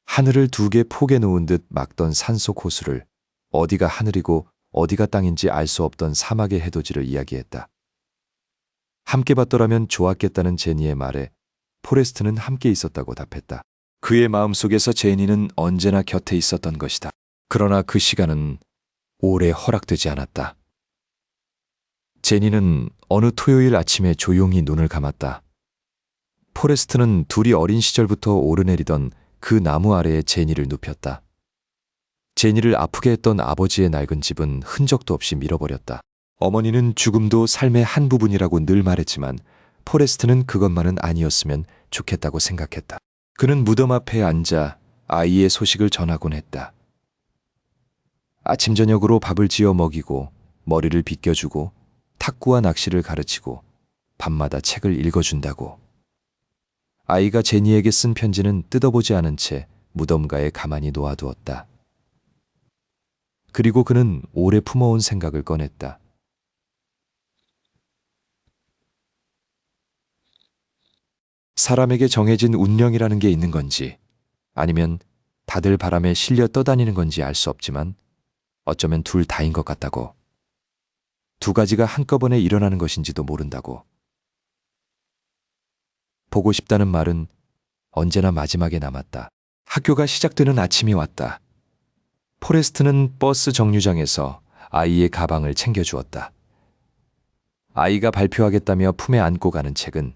하늘을 두 개 포개 놓은 듯 막던 산속 호수를, 어디가 하늘이고 어디가 땅인지 알 수 없던 사막의 해돋이를 이야기했다. 함께 봤더라면 좋았겠다는 제니의 말에 포레스트는 함께 있었다고 답했다. 그의 마음속에서 제니는 언제나 곁에 있었던 것이다. 그러나 그 시간은 오래 허락되지 않았다. 제니는 어느 토요일 아침에 조용히 눈을 감았다. 포레스트는 둘이 어린 시절부터 오르내리던 그 나무 아래에 제니를 눕혔다. 제니를 아프게 했던 아버지의 낡은 집은 흔적도 없이 밀어버렸다. 어머니는 죽음도 삶의 한 부분이라고 늘 말했지만 포레스트는 그것만은 아니었으면 좋겠다고 생각했다. 그는 무덤 앞에 앉아 아이의 소식을 전하곤 했다. 아침 저녁으로 밥을 지어 먹이고 머리를 빗겨주고 탁구와 낚시를 가르치고 밤마다 책을 읽어준다고. 아이가 제니에게 쓴 편지는 뜯어보지 않은 채 무덤가에 가만히 놓아두었다. 그리고 그는 오래 품어온 생각을 꺼냈다. 사람에게 정해진 운명이라는 게 있는 건지, 아니면 다들 바람에 실려 떠다니는 건지 알 수 없지만 어쩌면 둘 다인 것 같다고. 두 가지가 한꺼번에 일어나는 것인지도 모른다고. 보고 싶다는 말은 언제나 마지막에 남았다. 학교가 시작되는 아침이 왔다. 포레스트는 버스 정류장에서 아이의 가방을 챙겨주었다. 아이가 발표하겠다며 품에 안고 가는 책은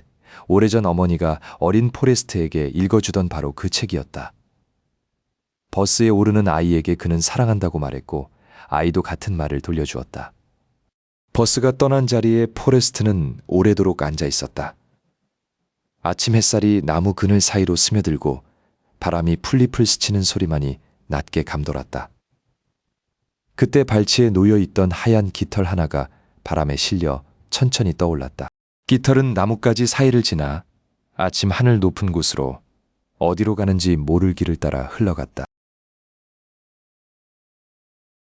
오래전 어머니가 어린 포레스트에게 읽어주던 바로 그 책이었다. 버스에 오르는 아이에게 그는 사랑한다고 말했고 아이도 같은 말을 돌려주었다. 버스가 떠난 자리에 포레스트는 오래도록 앉아 있었다. 아침 햇살이 나무 그늘 사이로 스며들고 바람이 풀잎을 스치는 소리만이 낮게 감돌았다. 그때 발치에 놓여 있던 하얀 깃털 하나가 바람에 실려 천천히 떠올랐다. 깃털은 나뭇가지 사이를 지나 아침 하늘 높은 곳으로 어디로 가는지 모를 길을 따라 흘러갔다.